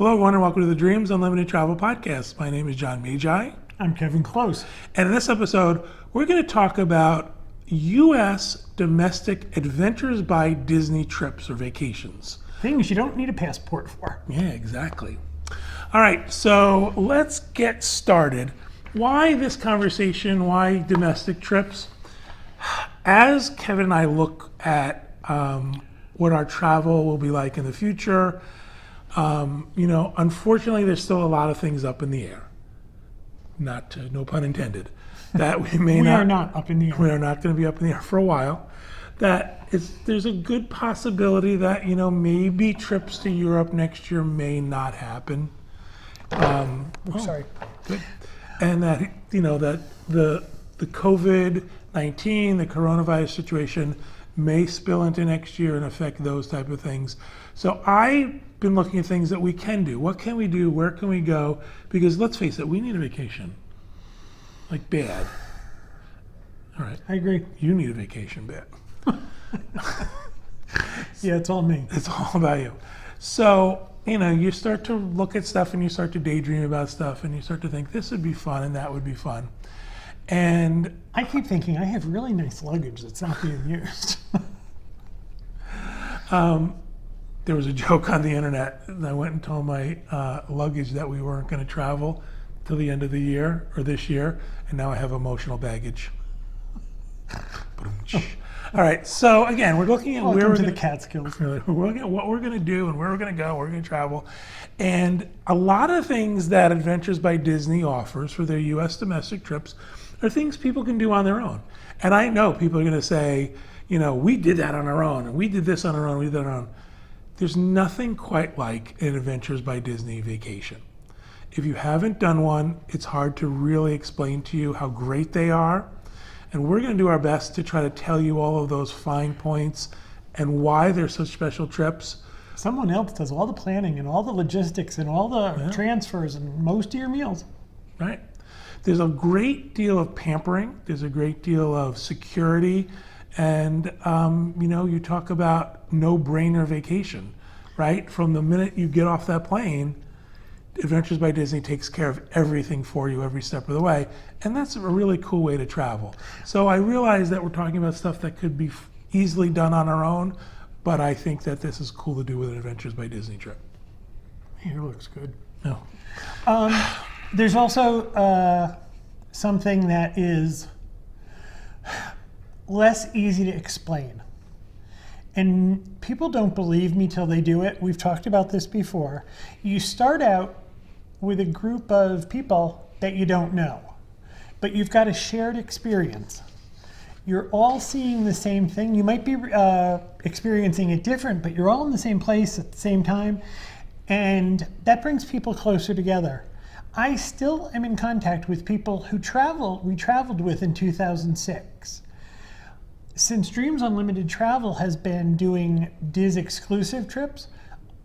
Hello, everyone, and welcome to the Dreams Unlimited Travel Podcast. My name is John Magi. I'm Kevin Close. And in this episode, we're going to talk about U.S. domestic adventures by Disney trips or vacations. Things you don't need a passport for. Yeah, exactly. All right, so let's get started. Why this conversation? Why domestic trips? As Kevin and I look at what our travel will be like in the future, unfortunately, there's still a lot of things up in the air. No pun intended. That we are not up in the air. We are not going to be up in the air for a while. There's a good possibility that maybe trips to Europe next year may not happen. Sorry. Good. And that that the COVID-19, the coronavirus situation may spill into next year and affect those type of things. So I've been looking at things that we can do. What can we do? Where can we go? Because let's face it, we need a vacation. Like bad. All right. I agree. You need a vacation bad. Yeah, it's all me. It's all about you. So, you start to look at stuff and you start to daydream about stuff and you start to think this would be fun and that would be fun. And I keep thinking I have really nice luggage that's not being used. There was a joke on the internet, and I went and told my luggage that we weren't going to travel till the end of the year or this year, and now I have emotional baggage. All right, so again, we're looking at where we're to the Catskills. We're looking at what we're going to do and where we're going to go, where we're going to travel, and a lot of things that Adventures by Disney offers for their U.S. domestic trips are things people can do on their own. And I know people are going to say, we did that on our own, and we did this on our own, we did that on our own. There's nothing quite like an Adventures by Disney vacation. If you haven't done one, it's hard to really explain to you how great they are. And we're going to do our best to try to tell you all of those fine points and why they're such special trips. Someone else does all the planning and all the logistics and all the transfers and most of your meals. Right. There's a great deal of pampering. There's a great deal of security. And, you talk about no-brainer vacation, right? From the minute you get off that plane, Adventures by Disney takes care of everything for you every step of the way. And that's a really cool way to travel. So I realize that we're talking about stuff that could be easily done on our own, but I think that this is cool to do with an Adventures by Disney trip. Here looks good. No. There's also something that is less easy to explain. And people don't believe me till they do it. We've talked about this before. You start out with a group of people that you don't know, but you've got a shared experience. You're all seeing the same thing. You might be experiencing it different, but you're all in the same place at the same time. And that brings people closer together. I still am in contact with people who we traveled with in 2006. Since Dreams Unlimited Travel has been doing Diz exclusive trips,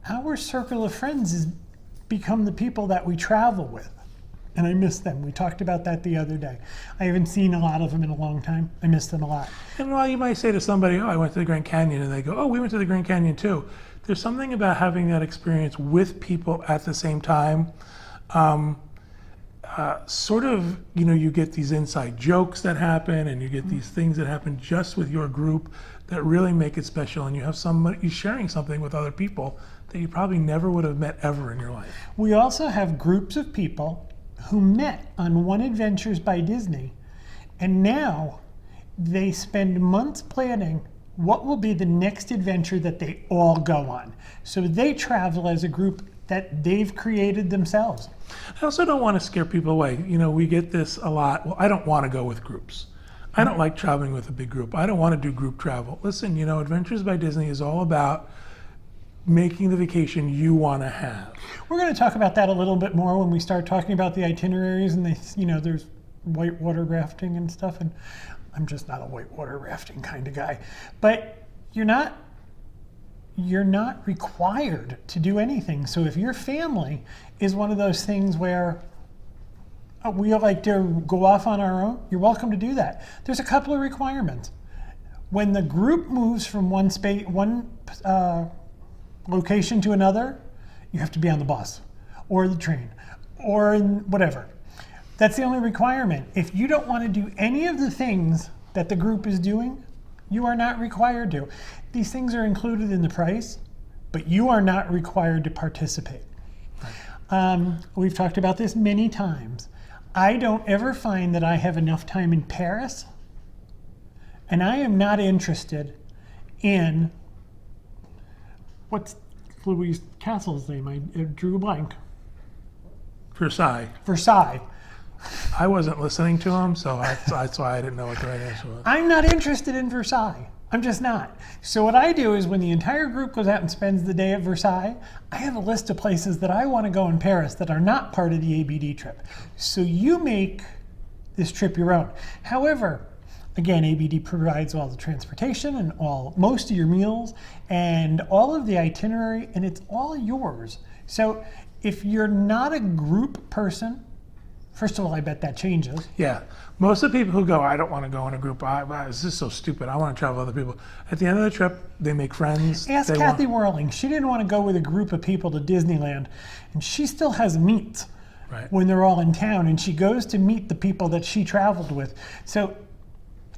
our circle of friends has become the people that we travel with. And I miss them. We talked about that the other day. I haven't seen a lot of them in a long time. I miss them a lot. And while you might say to somebody, I went to the Grand Canyon, and they go, we went to the Grand Canyon too. There's something about having that experience with people at the same time. You get these inside jokes that happen, and you get these things that happen just with your group that really make it special, and you have somebody sharing something with other people that you probably never would have met ever in your life. We also have groups of people who met on One Adventures by Disney, and now they spend months planning what will be the next adventure that they all go on. So they travel as a group that they've created themselves. I also don't want to scare people away. We get this a lot. Well, I don't want to go with groups. I don't like traveling with a big group. I don't want to do group travel. Listen, Adventures by Disney is all about making the vacation you want to have. We're going to talk about that a little bit more when we start talking about the itineraries and there's whitewater rafting and stuff. And I'm just not a whitewater rafting kind of guy. But you're not required to do anything. So if your family is one of those things where we like to go off on our own, you're welcome to do that. There's a couple of requirements. When the group moves from one location to another, You have to be on the bus or the train or in whatever. That's the only requirement. If you don't want to do any of the things that the group is doing, you are not required to. These things are included in the price, but you are not required to participate. We've talked about this many times. I don't ever find that I have enough time in Paris, and I am not interested in what's Louis Castle's name? I drew a blank. Versailles. Versailles. I wasn't listening to him, so that's why I didn't know what the right answer was. I'm not interested in Versailles. I'm just not. So what I do is when the entire group goes out and spends the day at Versailles, I have a list of places that I want to go in Paris that are not part of the ABD trip. So you make this trip your own. However, again, ABD provides all the transportation and most of your meals and all of the itinerary, and it's all yours. So if you're not a group person, first of all, I bet that changes. Yeah. Most of the people who go, I don't want to go in a group. This is so stupid. I want to travel with other people. At the end of the trip, they make friends. Ask Kathy Whirling. She didn't want to go with a group of people to Disneyland, and she still has meets when they're all in town, and she goes to meet the people that she traveled with. So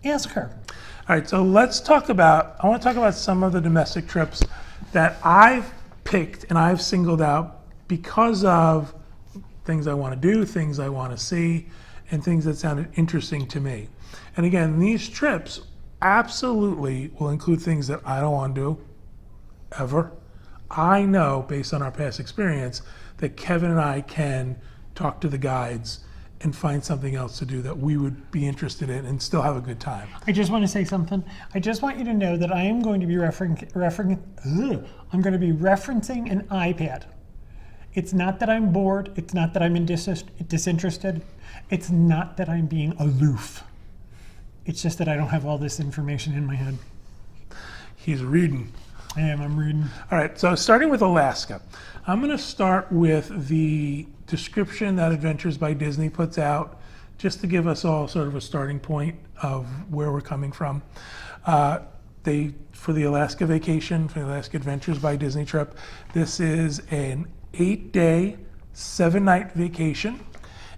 ask her. All right, so I want to talk about some of the domestic trips that I've picked and I've singled out because of things I want to do, things I want to see, and things that sounded interesting to me. And again, these trips absolutely will include things that I don't want to do, ever. I know, based on our past experience, that Kevin and I can talk to the guides and find something else to do that we would be interested in and still have a good time. I just want to say something. I just want you to know that I am going to be referencing an iPad. It's not that I'm bored. It's not that I'm disinterested. It's not that I'm being aloof. It's just that I don't have all this information in my head. He's reading. I'm reading. All right, so starting with Alaska. I'm going to start with the description that Adventures by Disney puts out, just to give us all sort of a starting point of where we're coming from. For the Alaska vacation, for the Alaska Adventures by Disney trip, this is an 8-day, 7-night vacation,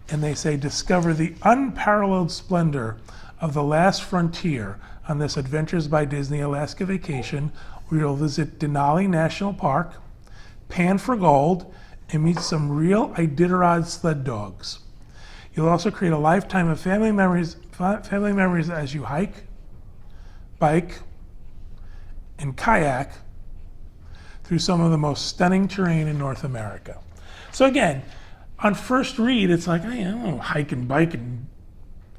and they say discover the unparalleled splendor of the last frontier on this Adventures by Disney Alaska vacation. We'll visit Denali National Park, pan for gold, and meet some real Iditarod sled dogs. You'll also create a lifetime of family memories as you hike, bike, and kayak through some of the most stunning terrain in North America. So again, on first read, it's like, I don't know, hike and bike and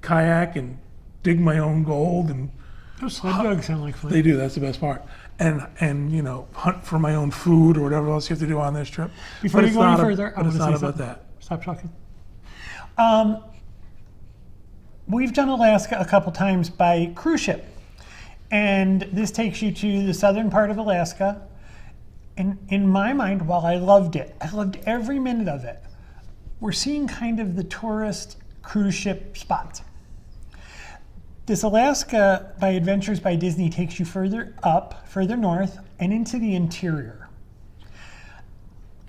kayak and dig my own gold and those sled dogs sound like fun. They do. That's the best part. And hunt for my own food or whatever else you have to do on this trip. Before you go any further, but it's not about that. Stop talking. We've done Alaska a couple times by cruise ship, and this takes you to the southern part of Alaska. And in my mind, while I loved it, I loved every minute of it, we're seeing kind of the tourist cruise ship spots. This Alaska by Adventures by Disney takes you further up, further north, and into the interior.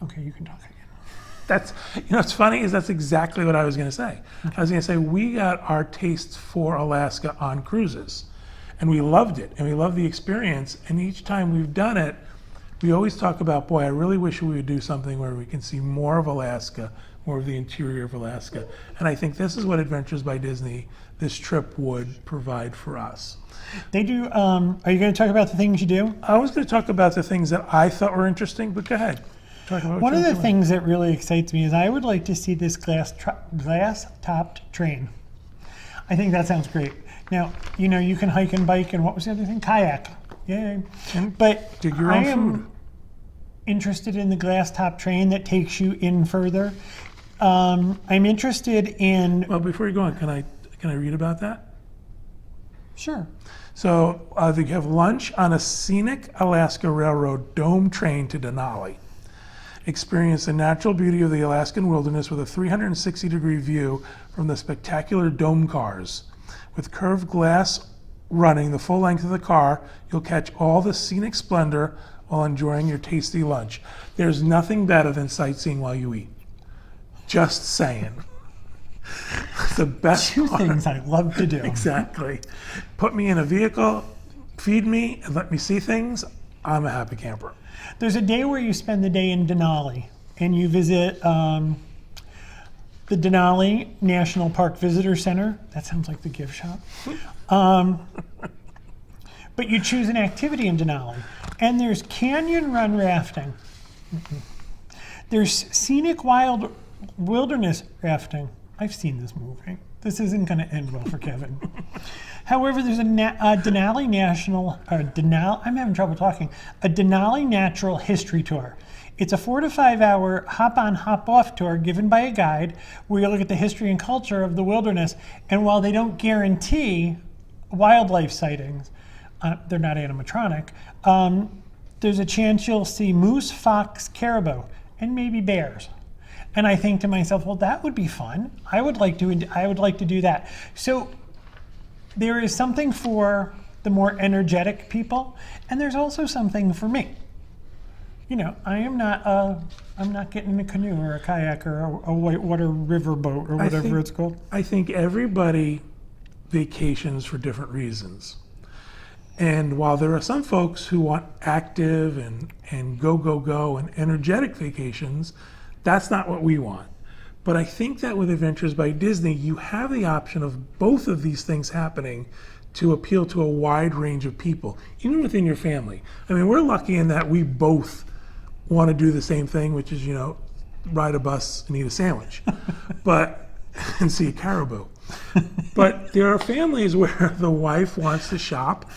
Okay, you can talk again. What's funny is that's exactly what I was going to say. Okay. I was going to say we got our taste for Alaska on cruises, and we loved it, and we loved the experience. And each time we've done it, we always talk about, boy, I really wish we would do something where we can see more of Alaska, more of the interior of Alaska. And I think this is what Adventures by Disney, this trip would provide for us. They do, are you going to talk about the things you do? I was going to talk about the things that I thought were interesting, but go ahead. Talk about one of the things that really excites me is I would like to see this glass-topped train. I think that sounds great. Now, you can hike and bike, and what was the other thing? Kayak. Yay. But dig your own food. Interested in the glass-top train that takes you in further. I'm interested in... Well, before you go on, can I read about that? Sure. So they have lunch on a scenic Alaska Railroad dome train to Denali. Experience the natural beauty of the Alaskan wilderness with a 360-degree view from the spectacular dome cars. With curved glass running the full length of the car, you'll catch all the scenic splendor while enjoying your tasty lunch. There's nothing better than sightseeing while you eat. Just saying. The best Two part. things I love to do. Exactly. Put me in a vehicle, feed me, and let me see things. I'm a happy camper. There's a day where you spend the day in Denali and you visit the Denali National Park Visitor Center. That sounds like the gift shop. But you choose an activity in Denali. And there's canyon run rafting. There's scenic wilderness rafting. I've seen this movie. This isn't going to end well for Kevin. However, there's a Denali I'm having trouble talking. A Denali Natural History Tour. It's a 4 to 5 hour hop-on, hop-off tour given by a guide where you look at the history and culture of the wilderness. And while they don't guarantee wildlife sightings, they're not animatronic, there's a chance you'll see moose, fox, caribou, and maybe bears. And I think to myself, well, that would be fun. I would like to do that. So there is something for the more energetic people, and there's also something for me. You know, I'm not getting in a canoe or a kayak or a whitewater river boat or whatever it's called. I think everybody vacations for different reasons. And while there are some folks who want active and go and energetic vacations, that's not what we want. But I think that with Adventures by Disney, you have the option of both of these things happening to appeal to a wide range of people, even within your family. I mean, we're lucky in that we both want to do the same thing, which is, ride a bus and eat a sandwich, and see a caribou. But there are families where the wife wants to shop.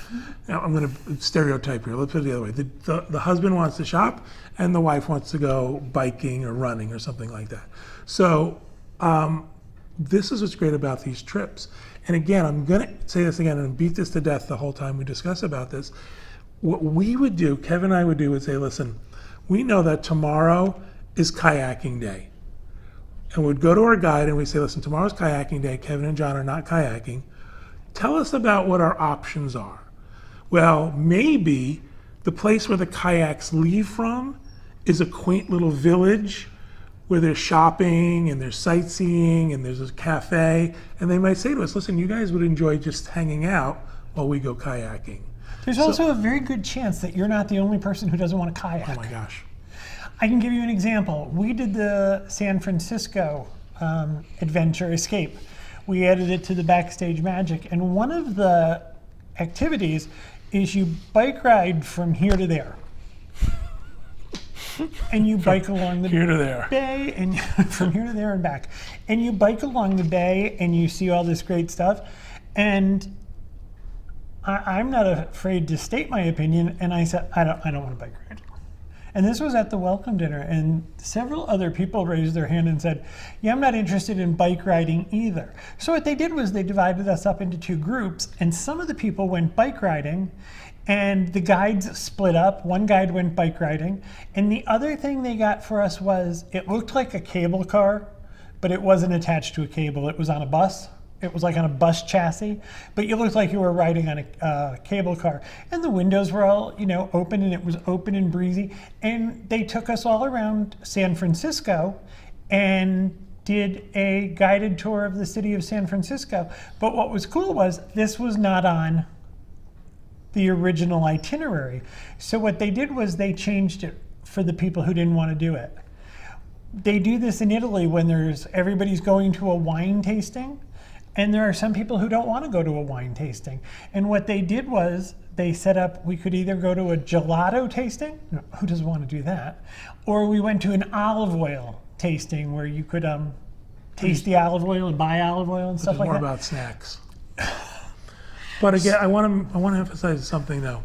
Now, I'm going to stereotype here. Let's put it the other way. The husband wants to shop, and the wife wants to go biking or running or something like that. So this is what's great about these trips. And again, I'm going to say this again and beat this to death the whole time we discuss about this. What we would do, Kevin and I would do, would say, listen, we know that tomorrow is kayaking day. And we'd go to our guide and we'd say, listen, tomorrow's kayaking day. Kevin and John are not kayaking. Tell us about what our options are. Well, maybe the place where the kayaks leave from is a quaint little village where there's shopping and there's sightseeing and there's a cafe. And they might say to us, listen, you guys would enjoy just hanging out while we go kayaking. There's also a very good chance that you're not the only person who doesn't want to kayak. Oh my gosh. I can give you an example. We did the San Francisco adventure escape. We added it to the Backstage Magic, and one of the activities is you bike ride from here to there. And you bike along the here to there. bay, and from here to there and back. And you bike along the bay, and you see all this great stuff. And I'm not afraid to state my opinion, and I said, I don't want to bike ride. And this was at the welcome dinner, and several other people raised their hand and said, yeah, I'm not interested in bike riding either. So what they did was they divided us up into two groups, and some of the people went bike riding, and the guides split up. One guide went bike riding, and the other thing they got for us was, it looked like a cable car, but it wasn't attached to a cable. It was on a bus. It was like on a bus chassis, but you looked like you were riding on a cable car. And the windows were all, open, and it was open and breezy. And they took us all around San Francisco and did a guided tour of the city of San Francisco. But what was cool was this was not on the original itinerary. So what they did was they changed it for the people who didn't want to do it. They do this in Italy when everybody's going to a wine tasting. And there are some people who don't want to go to a wine tasting. And what they did was they set up, we could either go to a gelato tasting, no, who doesn't want to do that? Or we went to an olive oil tasting where you could taste the olive oil and buy olive oil and stuff like that. More about snacks. But again, I want to emphasize something though.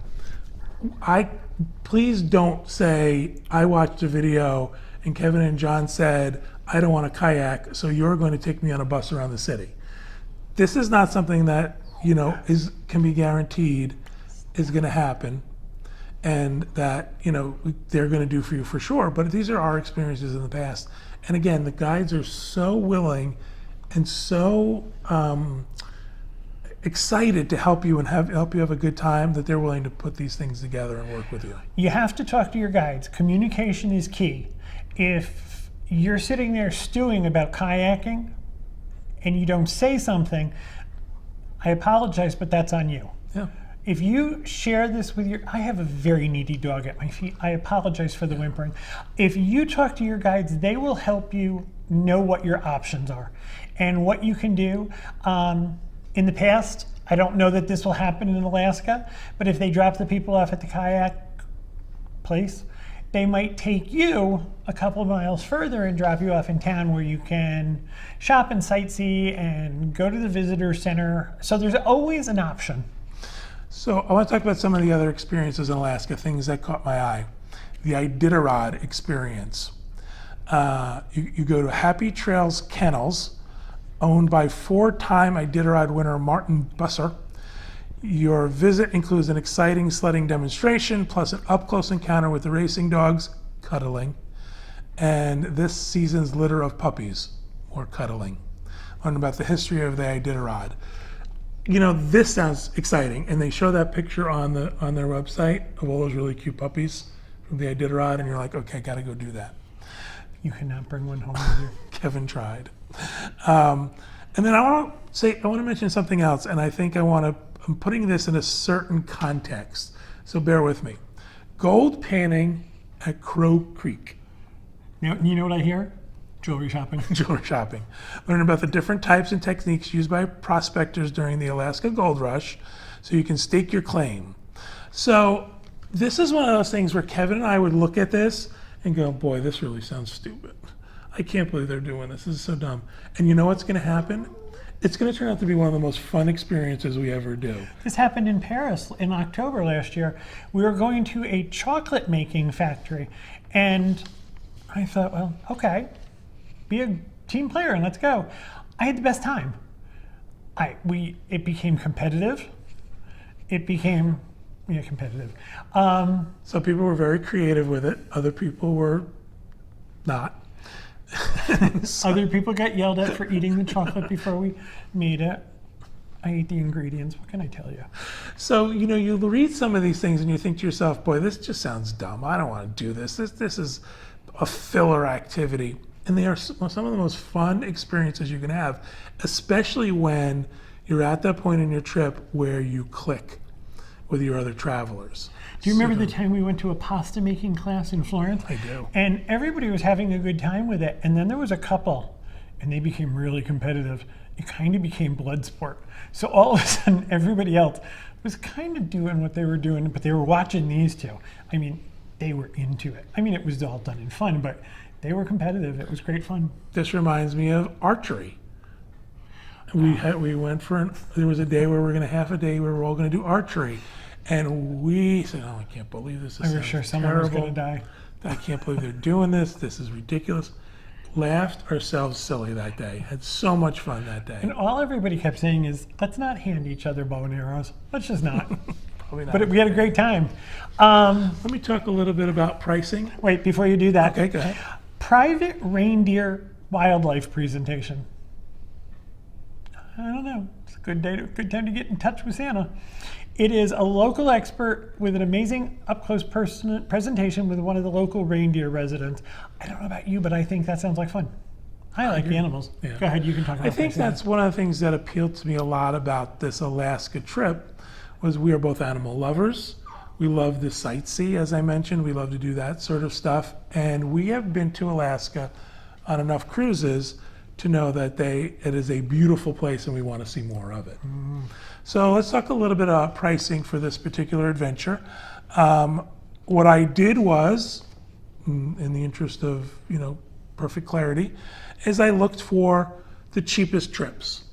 Please don't say, I watched a video and Kevin and John said, I don't want to kayak, so you're going to take me on a bus around the city. This is not something that, can be guaranteed is going to happen and that, they're going to do for you for sure. But these are our experiences in the past. And again, the guides are so willing and so excited to help you and help you have a good time, that they're willing to put these things together and work with you. You have to talk to your guides. Communication is key. If you're sitting there stewing about kayaking and you don't say something, I apologize, but that's on you. Yeah. If you share this with I have a very needy dog at my feet. I apologize for the whimpering. If you talk to your guides, they will help you know what your options are and what you can do. In the past, I don't know that this will happen in Alaska, but if they drop the people off at the kayak place, they might take you a couple of miles further and drop you off in town where you can shop and sightsee and go to the visitor center. So there's always an option. So I want to talk about some of the other experiences in Alaska, things that caught my eye. The Iditarod experience. You go to Happy Trails Kennels, owned by 4-time Iditarod winner Martin Busser. Your visit includes an exciting sledding demonstration, plus an up-close encounter with the racing dogs, cuddling, and this season's litter of puppies, or cuddling. Learn about the history of the Iditarod. You know, this sounds exciting, and they show that picture on their website of all those really cute puppies from the Iditarod, and you're like, okay, gotta go do that. You cannot bring one home with you. Kevin tried. And then I want to mention something else, and I think I'm putting this in a certain context, so bear with me. Gold panning at Crow Creek. You know what I hear? Jewelry shopping. Jewelry shopping. Learn about the different types and techniques used by prospectors during the Alaska Gold Rush so you can stake your claim. So this is one of those things where Kevin and I would look at this and go, boy, this really sounds stupid. I can't believe they're doing this. This is so dumb. And you know what's going to happen? It's going to turn out to be one of the most fun experiences we ever do. This happened in Paris in October last year. We were going to a chocolate making factory, and I thought, well, okay, be a team player and let's go. I had the best time. It became competitive. It became competitive. Some people were very creative with it. Other people were not. Other people got yelled at for eating the chocolate before we made it. I ate the ingredients. What can I tell you? So, you read some of these things and you think to yourself, boy, this just sounds dumb. I don't want to do this. This is a filler activity. And they are some of the most fun experiences you can have, especially when you're at that point in your trip where you click with your other travelers. Do you remember the time we went to a pasta making class in Florence? I do. And everybody was having a good time with it. And then there was a couple, and they became really competitive. It kind of became blood sport. So all of a sudden, everybody else was kind of doing what they were doing, but they were watching these two. I mean, they were into it. I mean, it was all done in fun, but they were competitive. It was great fun. This reminds me of archery. We went there was a day where we're going to half a day where we're all going to do archery. And we said, oh, I can't believe this. I was sure someone was going to die. I can't believe they're doing this. This is ridiculous. Laughed ourselves silly that day. Had so much fun that day. And all everybody kept saying is, let's not hand each other bow and arrows. Let's just not. Probably not. But we had a great time. Let me talk a little bit about pricing. Wait, before you do that. Okay, go ahead. Private reindeer wildlife presentation. I don't know. It's a good time to get in touch with Santa. It is a local expert with an amazing up-close presentation with one of the local reindeer residents. I don't know about you, but I think that sounds like fun. I like the animals. Yeah. Go ahead, you can talk about it. I think that's one of the things that appealed to me a lot about this Alaska trip was we are both animal lovers. We love the sightsee, as I mentioned. We love to do that sort of stuff. And we have been to Alaska on enough cruises to know that it is a beautiful place and we want to see more of it. So let's talk a little bit about pricing for this particular adventure. What I did was, in the interest of perfect clarity, is I looked for the cheapest trips.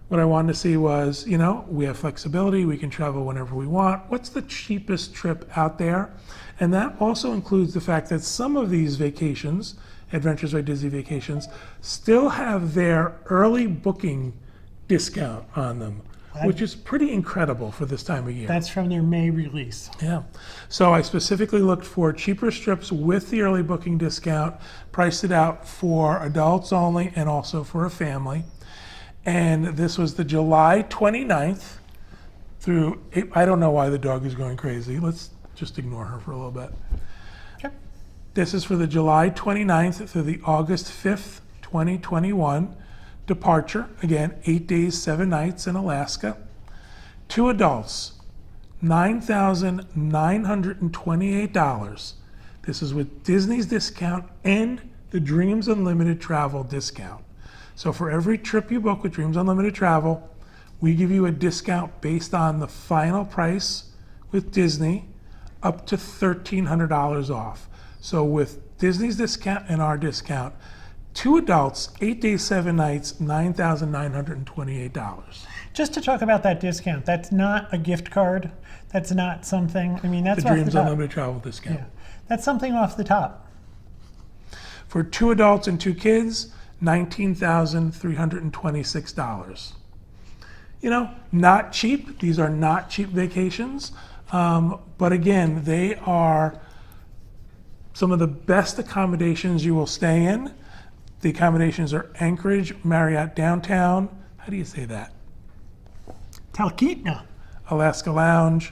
What I wanted to see was, we have flexibility, we can travel whenever we want. What's the cheapest trip out there? And that also includes the fact that some of these vacations, Adventures by Disney Vacations, still have their early booking discount on them, which is pretty incredible for this time of year. That's from their May release. Yeah. So I specifically looked for cheaper strips with the early booking discount, priced it out for adults only and also for a family. And this was the July 29th through, I don't know why the dog is going crazy. Let's just ignore her for a little bit. Okay. This is for the July 29th through the August 5th, 2021 departure. Again, 8 days, 7 nights in Alaska. 2 adults, $9,928. This is with Disney's discount and the Dreams Unlimited travel discount. So for every trip you book with Dreams Unlimited travel, we give you a discount based on the final price with Disney, up to $1,300 off. So with Disney's discount and our discount, 2 adults, 8 days, 7 nights, $9,928. Just to talk about that discount, that's not a gift card. That's not something, I mean, that's The off Dreams the top. Unlimited travel discount. Yeah, that's something off the top. For 2 adults and 2 kids, $19,326. You know, not cheap. These are not cheap vacations. But again, they are some of the best accommodations you will stay in. The accommodations are Anchorage, Marriott Downtown. How do you say that? Talkeetna, Alaska Lounge,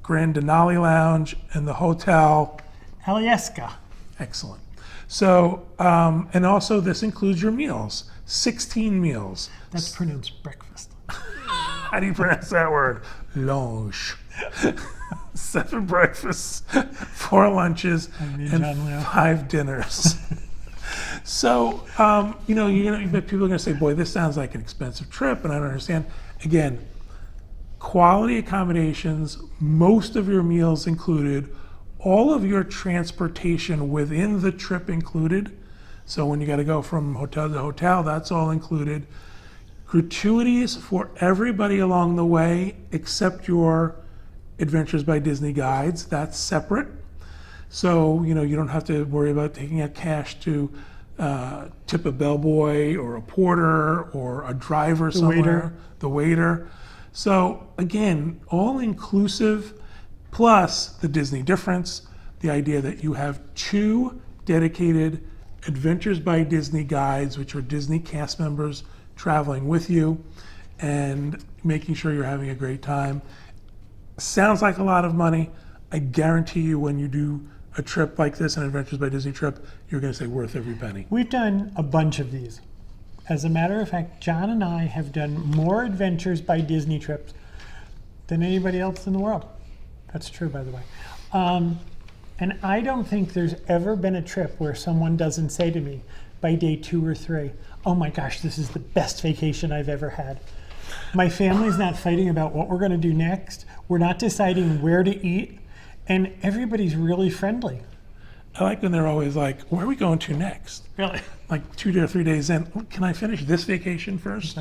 Grand Denali Lounge, and the hotel. Alyeska. Excellent. So, and also this includes your meals, 16 meals. That's pronounced breakfast. How do you pronounce that word? Lunch. 7 breakfasts, 4 lunches, mean, and John Leo. 5 dinners. So, you know, people are going to say, boy, this sounds like an expensive trip, and I don't understand. Again, quality accommodations, most of your meals included, all of your transportation within the trip included. So when you got to go from hotel to hotel, that's all included. Gratuities for everybody along the way except your Adventures by Disney guides, that's separate. So, you know, you don't have to worry about taking out cash to tip a bellboy or a porter or a driver somewhere, the waiter. So again, all inclusive, plus the Disney difference, the idea that you have 2 dedicated Adventures by Disney guides, which are Disney cast members traveling with you and making sure you're having a great time. Sounds like a lot of money. I guarantee you when you do a trip like this, an Adventures by Disney trip, you're going to say worth every penny. We've done a bunch of these. As a matter of fact, John and I have done more Adventures by Disney trips than anybody else in the world. That's true, by the way. And I don't think there's ever been a trip where someone doesn't say to me by day 2 or 3, oh my gosh, this is the best vacation I've ever had. My family's not fighting about what we're going to do next. We're not deciding where to eat. And everybody's really friendly. I like when they're always like, where are we going to next? Really? Like 2 or 3 days in, can I finish this vacation first?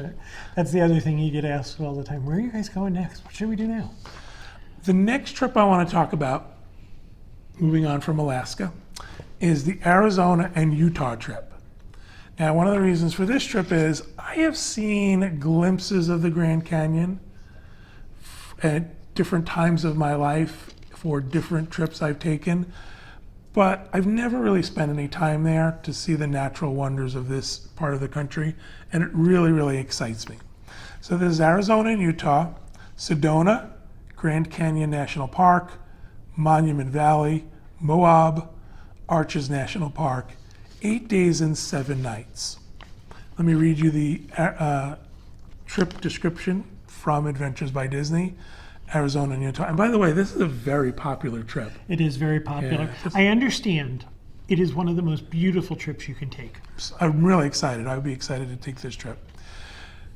That's the other thing you get asked all the time. Where are you guys going next? What should we do now? The next trip I want to talk about, moving on from Alaska, is the Arizona and Utah trip. Now, one of the reasons for this trip is I have seen glimpses of the Grand Canyon at different times of my life for different trips I've taken, but I've never really spent any time there to see the natural wonders of this part of the country, and it really, really excites me. So this is Arizona and Utah, Sedona, Grand Canyon National Park, Monument Valley, Moab, Arches National Park, 8 days and 7 nights. Let me read you the trip description from Adventures by Disney, Arizona and Utah. And by the way, this is a very popular trip. It is very popular. Yeah. I understand it is one of the most beautiful trips you can take. I'm really excited. I would be excited to take this trip.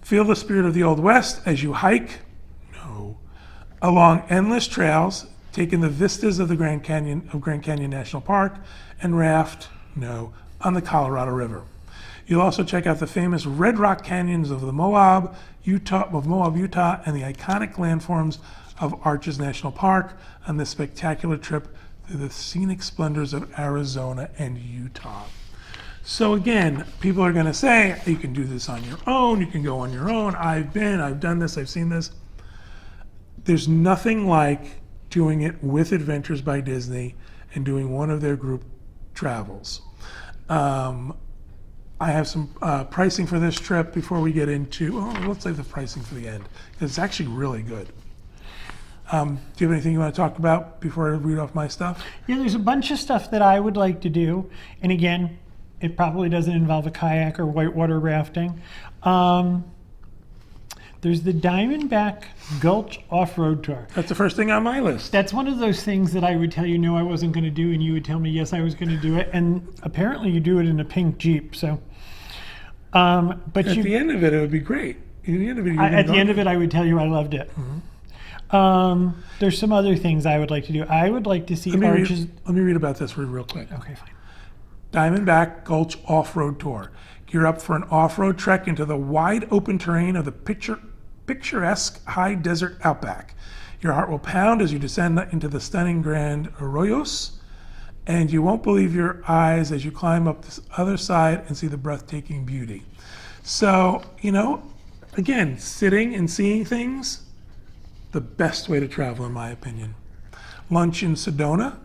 Feel the spirit of the Old West as you hike, along endless trails, taking the vistas of the Grand Canyon National Park, and raft, on the Colorado River. You'll also check out the famous Red Rock Canyons of Moab, Utah, and the iconic landforms of Arches National Park on this spectacular trip through the scenic splendors of Arizona and Utah. So again, people are going to say, you can do this on your own, you can go on your own, I've done this, I've seen this. There's nothing like doing it with Adventures by Disney and doing one of their group travels. I have some pricing for this trip before we get into, let's save the pricing for the end, because it's actually really good. Do you have anything you want to talk about before I read off my stuff? Yeah, there's a bunch of stuff that I would like to do. And again, it probably doesn't involve a kayak or whitewater rafting. There's the Diamondback Gulch Off-Road Tour. That's the first thing on my list. That's one of those things that I would tell you no, I wasn't going to do, and you would tell me yes, I was going to do it. And apparently you do it in a pink Jeep. So, but At the end of it, it would be great. At the end of it, I would tell you I loved it. There's some other things I would like to do. I would like to see arches. Let me read about this real quick. Okay, fine. Diamondback Gulch Off-Road Tour. Gear up for an off-road trek into the wide open terrain of the picturesque high desert outback. Your heart will pound as you descend into the stunning Grand Arroyos, and you won't believe your eyes as you climb up this other side and see the breathtaking beauty. So, again, sitting and seeing things, the best way to travel in my opinion. Lunch in Sedona,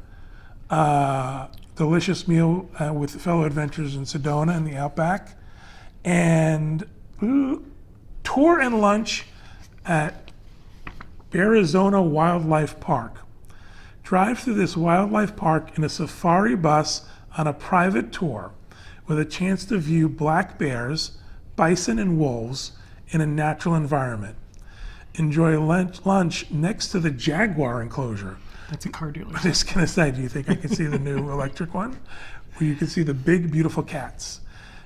delicious meal with fellow adventurers in Sedona and the Outback, and tour and lunch at Arizona Wildlife Park. Drive through this wildlife park in a safari bus on a private tour with a chance to view black bears, bison, and wolves in a natural environment. Enjoy lunch next to the Jaguar enclosure. That's a car dealer. I'm just going to say, do you think I can see the new electric one? Where you can see the big, beautiful cats.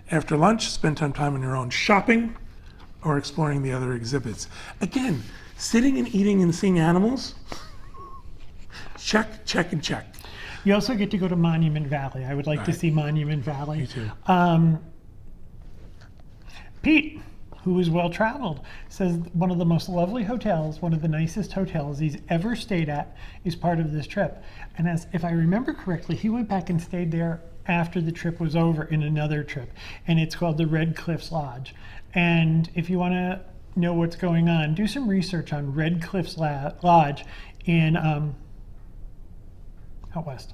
After lunch, spend some time on your own shopping or exploring the other exhibits. Again, sitting and eating and seeing animals, check, check, and check. You also get to go to Monument Valley. I would like to see Monument Valley. Me too. Pete, who is well traveled, says one of the most lovely hotels, one of the nicest hotels he's ever stayed at, is part of this trip. And if I remember correctly, he went back and stayed there after the trip was over in another trip. And it's called the Red Cliffs Lodge. And if you want to know what's going on, do some research on Red Cliffs Lodge in out west.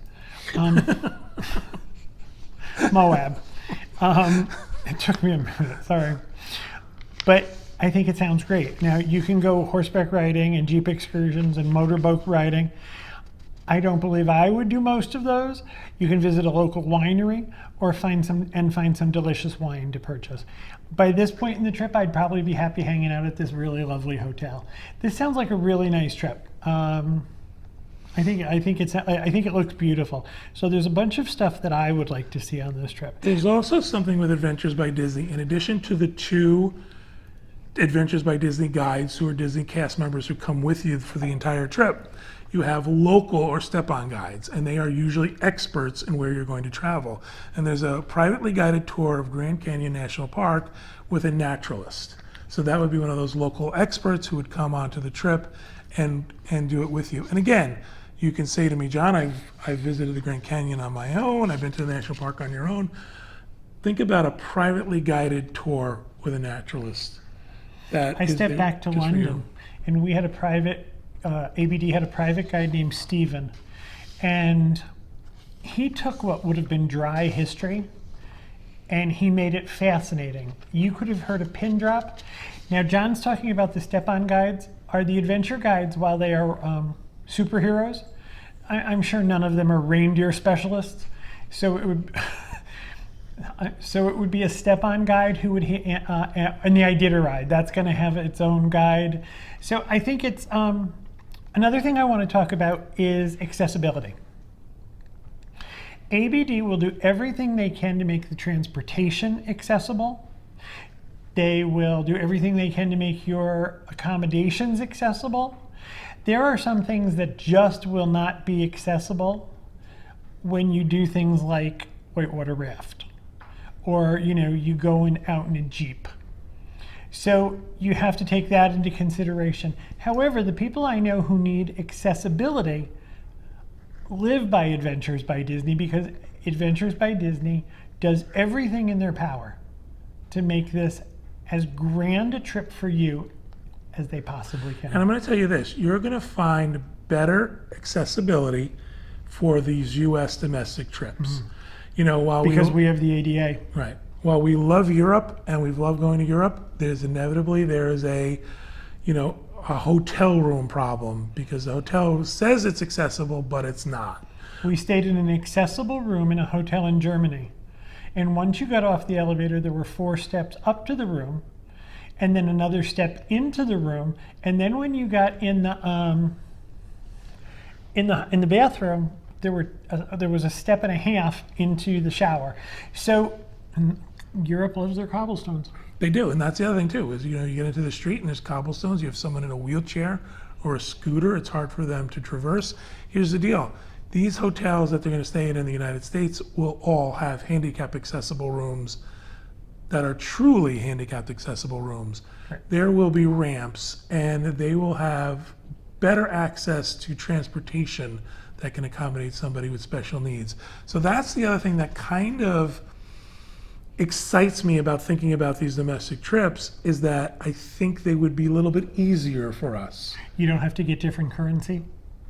Moab. It took me a minute, sorry. But I think it sounds great. Now, you can go horseback riding and Jeep excursions and motorboat riding. I don't believe I would do most of those. You can visit a local winery or find some delicious wine to purchase. By this point in the trip, I'd probably be happy hanging out at this really lovely hotel. This sounds like a really nice trip. I think it looks beautiful. So there's a bunch of stuff that I would like to see on this trip. There's also something with Adventures by Disney. In addition to the 2 Adventures by Disney guides who are Disney cast members who come with you for the entire trip, you have local or step-on guides, and they are usually experts in where you're going to travel. And there's a privately guided tour of Grand Canyon National Park with a naturalist. So that would be one of those local experts who would come onto the trip and do it with you. And again, you can say to me, John, I've visited the Grand Canyon on my own, I've been to the national park on your own. Think about a privately guided tour with a naturalist. I stepped back to London, and we had a private, ABD had a private guide named Stephen, and he took what would have been dry history, and he made it fascinating. You could have heard a pin drop. Now, John's talking about the step-on guides. Are the adventure guides, while they are superheroes, I'm sure none of them are reindeer specialists, so it would... So it would be a step-on guide who would, in the Iditarod, that's going to have its own guide. So I think it's, another thing I want to talk about is accessibility. ABD will do everything they can to make the transportation accessible. They will do everything they can to make your accommodations accessible. There are some things that just will not be accessible when you do things like whitewater raft, or you go out in a Jeep. So you have to take that into consideration. However, the people I know who need accessibility live by Adventures by Disney, because Adventures by Disney does everything in their power to make this as grand a trip for you as they possibly can. And I'm going to tell you this, you're going to find better accessibility for these U.S. domestic trips. Mm-hmm. Because we have the ADA. Right. while we love Europe and we've loved going to Europe, there is a, a hotel room problem because the hotel says it's accessible, but it's not. We stayed in an accessible room in a hotel in Germany. And once you got off the elevator, there were 4 steps up to the room, and then another step into the room. And then when you got in the bathroom, there was a step and a half into the shower. So Europe loves their cobblestones. They do, and that's the other thing too, is you get into the street and there's cobblestones, you have someone in a wheelchair or a scooter, it's hard for them to traverse. Here's the deal. These hotels that they're going to stay in the United States will all have handicap accessible rooms that are truly handicap accessible rooms. Right. There will be ramps and they will have better access to transportation that can accommodate somebody with special needs. So that's the other thing that kind of excites me about thinking about these domestic trips, is that I think they would be a little bit easier for us. You don't have to get different currency.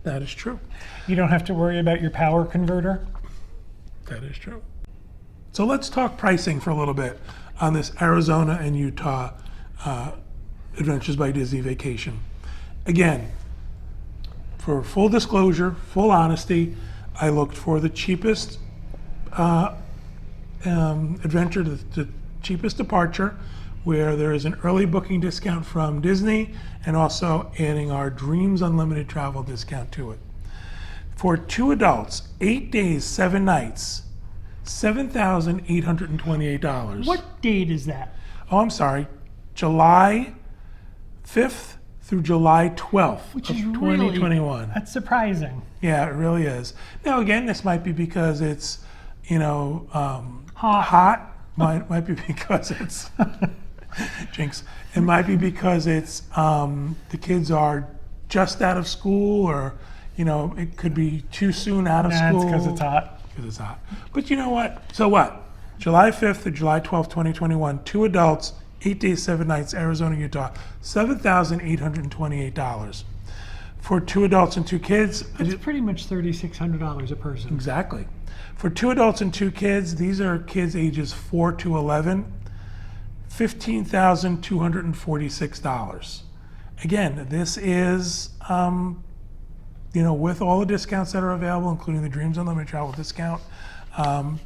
That is true. You don't have to worry about your power converter. That is true. So let's talk pricing for a little bit on this Arizona and Utah Adventures by Disney vacation. Again, for full disclosure, full honesty, I looked for the cheapest adventure, the cheapest departure, where there is an early booking discount from Disney and also adding our Dreams Unlimited travel discount to it. For 2 adults, 8 days, 7 nights, $7,828. What date is that? Oh, I'm sorry, July 5th through July 12th Which of is 2021. Really, that's surprising. Yeah, it really is. Now, again, this might be because it's, Hot. hot. Might be because it's jinx. It might be because it's the kids are just out of school, or it could be too soon out of school. It's because it's hot. Because it's hot. But you know what? So what? July 5th to July 12th, 2021. 2 adults, 8 days, 7 nights, Arizona, Utah. $7,828 for 2 adults and 2 kids. It's pretty much $3,600 a person. Exactly. For 2 adults and 2 kids, these are kids ages 4 to 11, $15,246. Again, this is, with all the discounts that are available, including the Dreams Unlimited travel discount. The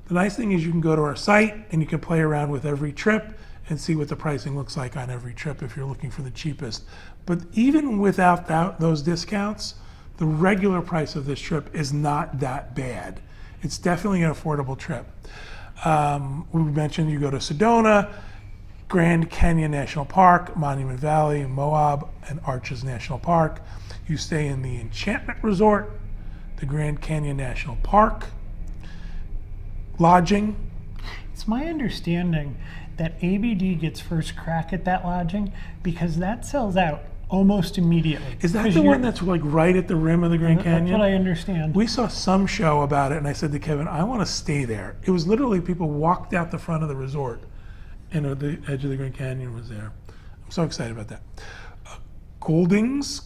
nice thing is you can go to our site and you can play around with every trip and see what the pricing looks like on every trip if you're looking for the cheapest. But even without those discounts, the regular price of this trip is not that bad. It's definitely an affordable trip. We mentioned you go to Sedona, Grand Canyon National Park, Monument Valley, Moab, and Arches National Park. You stay in the Enchantment Resort, the Grand Canyon National Park. Lodging. It's my understanding that ABD gets first crack at that lodging because that sells out almost immediately. Is that the one that's like right at the rim of the Grand Canyon? That's what I understand. We saw some show about it, and I said to Kevin, I want to stay there. It was literally people walked out the front of the resort, and the edge of the Grand Canyon was there. I'm so excited about that. Goldings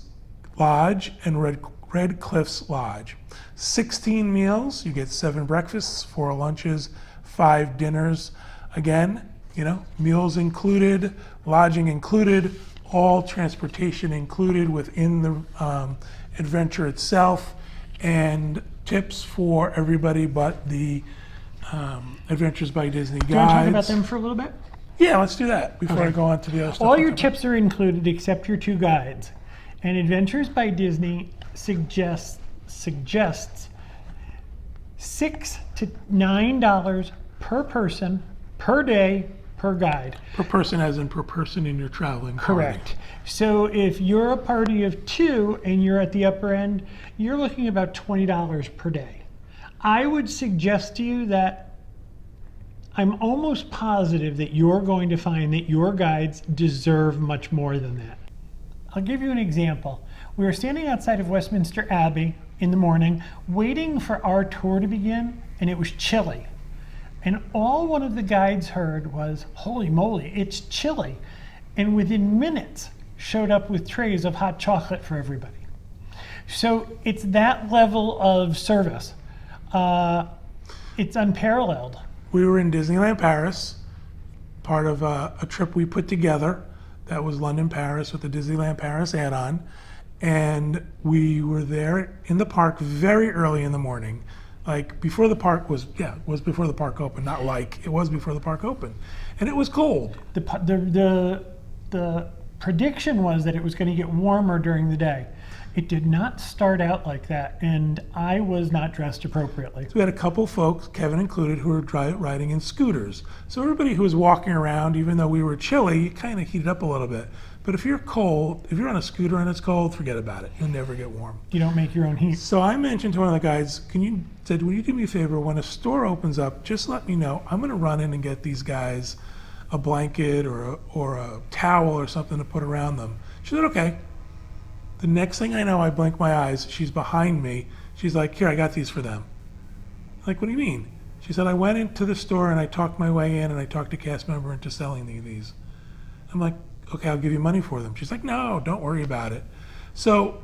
Lodge and Red Cliffs Lodge. 16 meals. You get 7 breakfasts, 4 lunches, 5 dinners. Again, meals included, lodging included, all transportation included within the adventure itself, and tips for everybody but the Adventures by Disney guides. Do you want to talk about them for a little bit? Yeah, let's do that before I go on to the other stuff. All your tips are included except your 2 guides. And Adventures by Disney suggests $6 to $9 per person, per day, per guide. Per person as in per person in your traveling party. Correct. So if you're a party of 2 and you're at the upper end, you're looking about $20 per day. I would suggest to you that I'm almost positive that you're going to find that your guides deserve much more than that. I'll give you an example. We were standing outside of Westminster Abbey in the morning, waiting for our tour to begin, and it was chilly. And all one of the guides heard was, "Holy moly, it's chilly." And within minutes, showed up with trays of hot chocolate for everybody. So it's that level of service. It's unparalleled. we were in Disneyland Paris, part of a trip we put together that was London, Paris with the Disneyland Paris add-on. And we were there in the park very early in the morning, like before the park was, it was before the park opened, not like, it was before the park opened. And it was cold. The prediction was that it was going to get warmer during the day. It did not start out like that, and I was not dressed appropriately. So we had a couple folks, Kevin included, who were riding in scooters. So everybody who was walking around, even though we were chilly, it kind of heated up a little bit. But if you're cold, if you're on a scooter and it's cold, forget about it. You'll never get warm. You don't make your own heat. So I mentioned to one of the guys, will you do me a favor, when a store opens up, just let me know. I'm going to run in and get these guys a blanket or a towel or something to put around them. She said, okay. The next thing I know, I blink my eyes. She's behind me. She's like, here, I got these for them. Like, what do you mean? She said, I went into the store and I talked my way in and I talked a cast member into selling these. I'm like, okay, I'll give you money for them. She's like, no, don't worry about it. So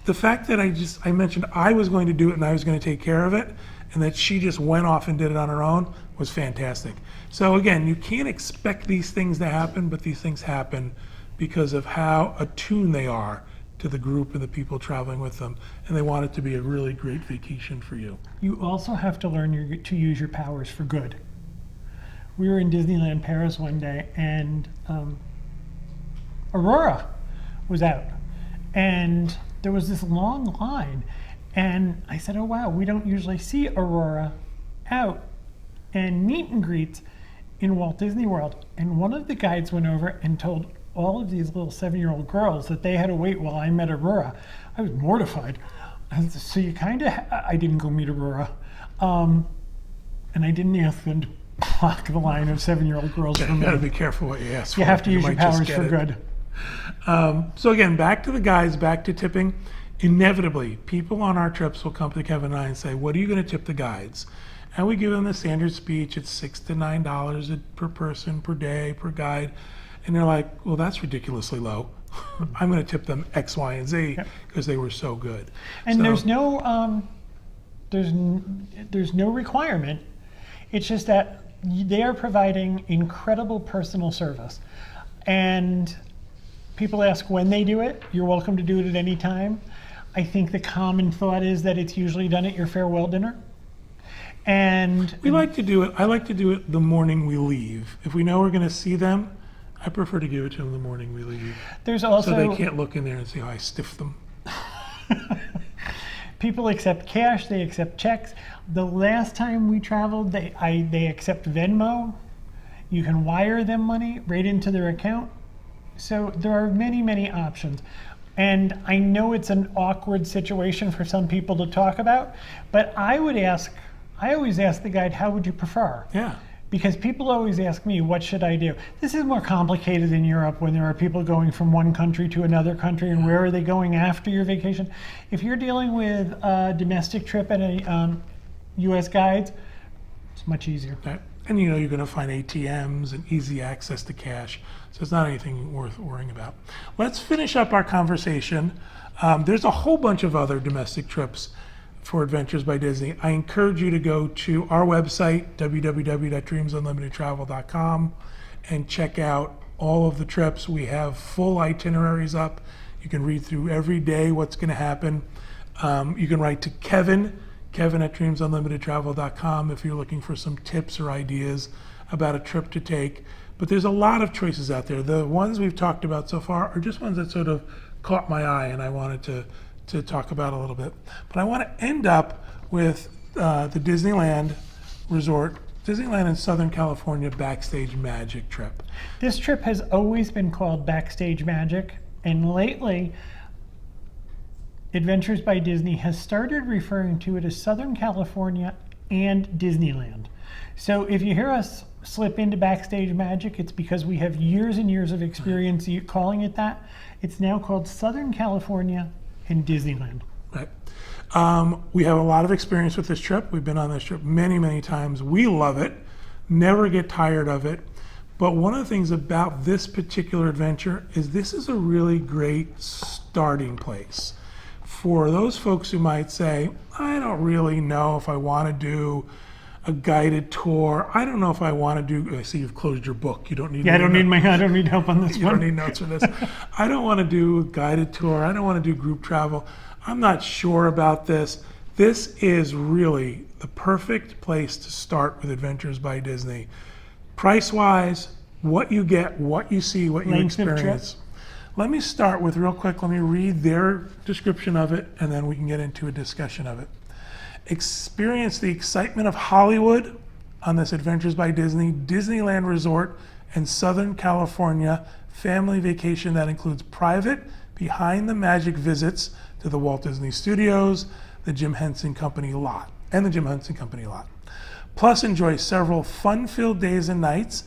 the fact that I mentioned I was going to do it and I was going to take care of it, and that she just went off and did it on her own was fantastic. So again, you can't expect these things to happen, but these things happen because of how attuned they are to the group and the people traveling with them, and they want it to be a really great vacation for you. You also have to learn to use your powers for good. We were in Disneyland Paris one day, and Aurora was out, and there was this long line, and I said, oh wow, we don't usually see Aurora out and meet and greets in Walt Disney World. And one of the guides went over and told all of these little 7-year-old girls that they had to wait while I met Aurora. I was mortified. So you kind of, I didn't go meet Aurora. And I didn't ask them to block the line of 7-year-old girls from me. You gotta be careful what you ask for. You have to use your might just powers get for it. good. So again, back to the guys, back to tipping. Inevitably, people on our trips will come to Kevin and I and say, what are you gonna tip the guides? And we give them the standard speech. It's $6 to $9 per person, per day, per guide. And they're like, well, that's ridiculously low. I'm going to tip them X, Y, and Z because they were so good. And so, there's no requirement. It's just that they are providing incredible personal service. And people ask when they do it. You're welcome to do it at any time. I think the common thought is that it's usually done at your farewell dinner. And we like to do it. I like to do it the morning we leave. If we know we're going to see them, I prefer to give it to them the morning we leave. There's also, so they can't look in there and see how I stiff them. People accept cash, they accept checks. The last time we traveled, they accept Venmo. You can wire them money right into their account. So there are many, many options. And I know it's an awkward situation for some people to talk about, but I always ask the guide, how would you prefer? Yeah. Because people always ask me, what should I do? This is more complicated in Europe when there are people going from one country to another country, and where are they going after your vacation? If you're dealing with a domestic trip and a U.S. guides, it's much easier. Right. And you know you're going to find ATMs and easy access to cash, so it's not anything worth worrying about. Let's finish up our conversation. There's a whole bunch of other domestic trips for Adventures by Disney. I encourage you to go to our website, www.dreamsunlimitedtravel.com, and check out all of the trips. We have full itineraries up. You can read through every day what's going to happen. You can write to Kevin at dreamsunlimitedtravel.com if you're looking for some tips or ideas about a trip to take. But there's a lot of choices out there. The ones we've talked about so far are just ones that sort of caught my eye and I wanted to talk about a little bit. But I want to end up with the Disneyland Resort, Disneyland in Southern California Backstage Magic trip. This trip has always been called Backstage Magic, and lately Adventures by Disney has started referring to it as Southern California and Disneyland. So if you hear us slip into Backstage Magic, it's because we have years and years of experience calling it that. It's now called Southern California and Disneyland. Right. We have a lot of experience with this trip. We've been on this trip many, many times. We love it, never get tired of it. But one of the things about this particular adventure is this is a really great starting place for those folks who might say, I don't really know if I want to do a guided tour. I don't know if I want to do. I see you've closed your book. You don't need. Yeah, I don't need help on this You one. don't need notes for this. I don't want to do a guided tour. I don't want to do group travel. I'm not sure about this. This is really the perfect place to start with Adventures by Disney. Price-wise, what you get, what you see, what you Length of trip. experience. Let me start with, real quick, let me read their description of it, and then we can get into a discussion of it. Experience the excitement of Hollywood on this Adventures by Disney Disneyland Resort in Southern California family vacation that includes private, behind the magic visits to the Walt Disney Studios, the Jim Henson Company lot, and the Jim Henson Company lot. Plus, enjoy several fun-filled days and nights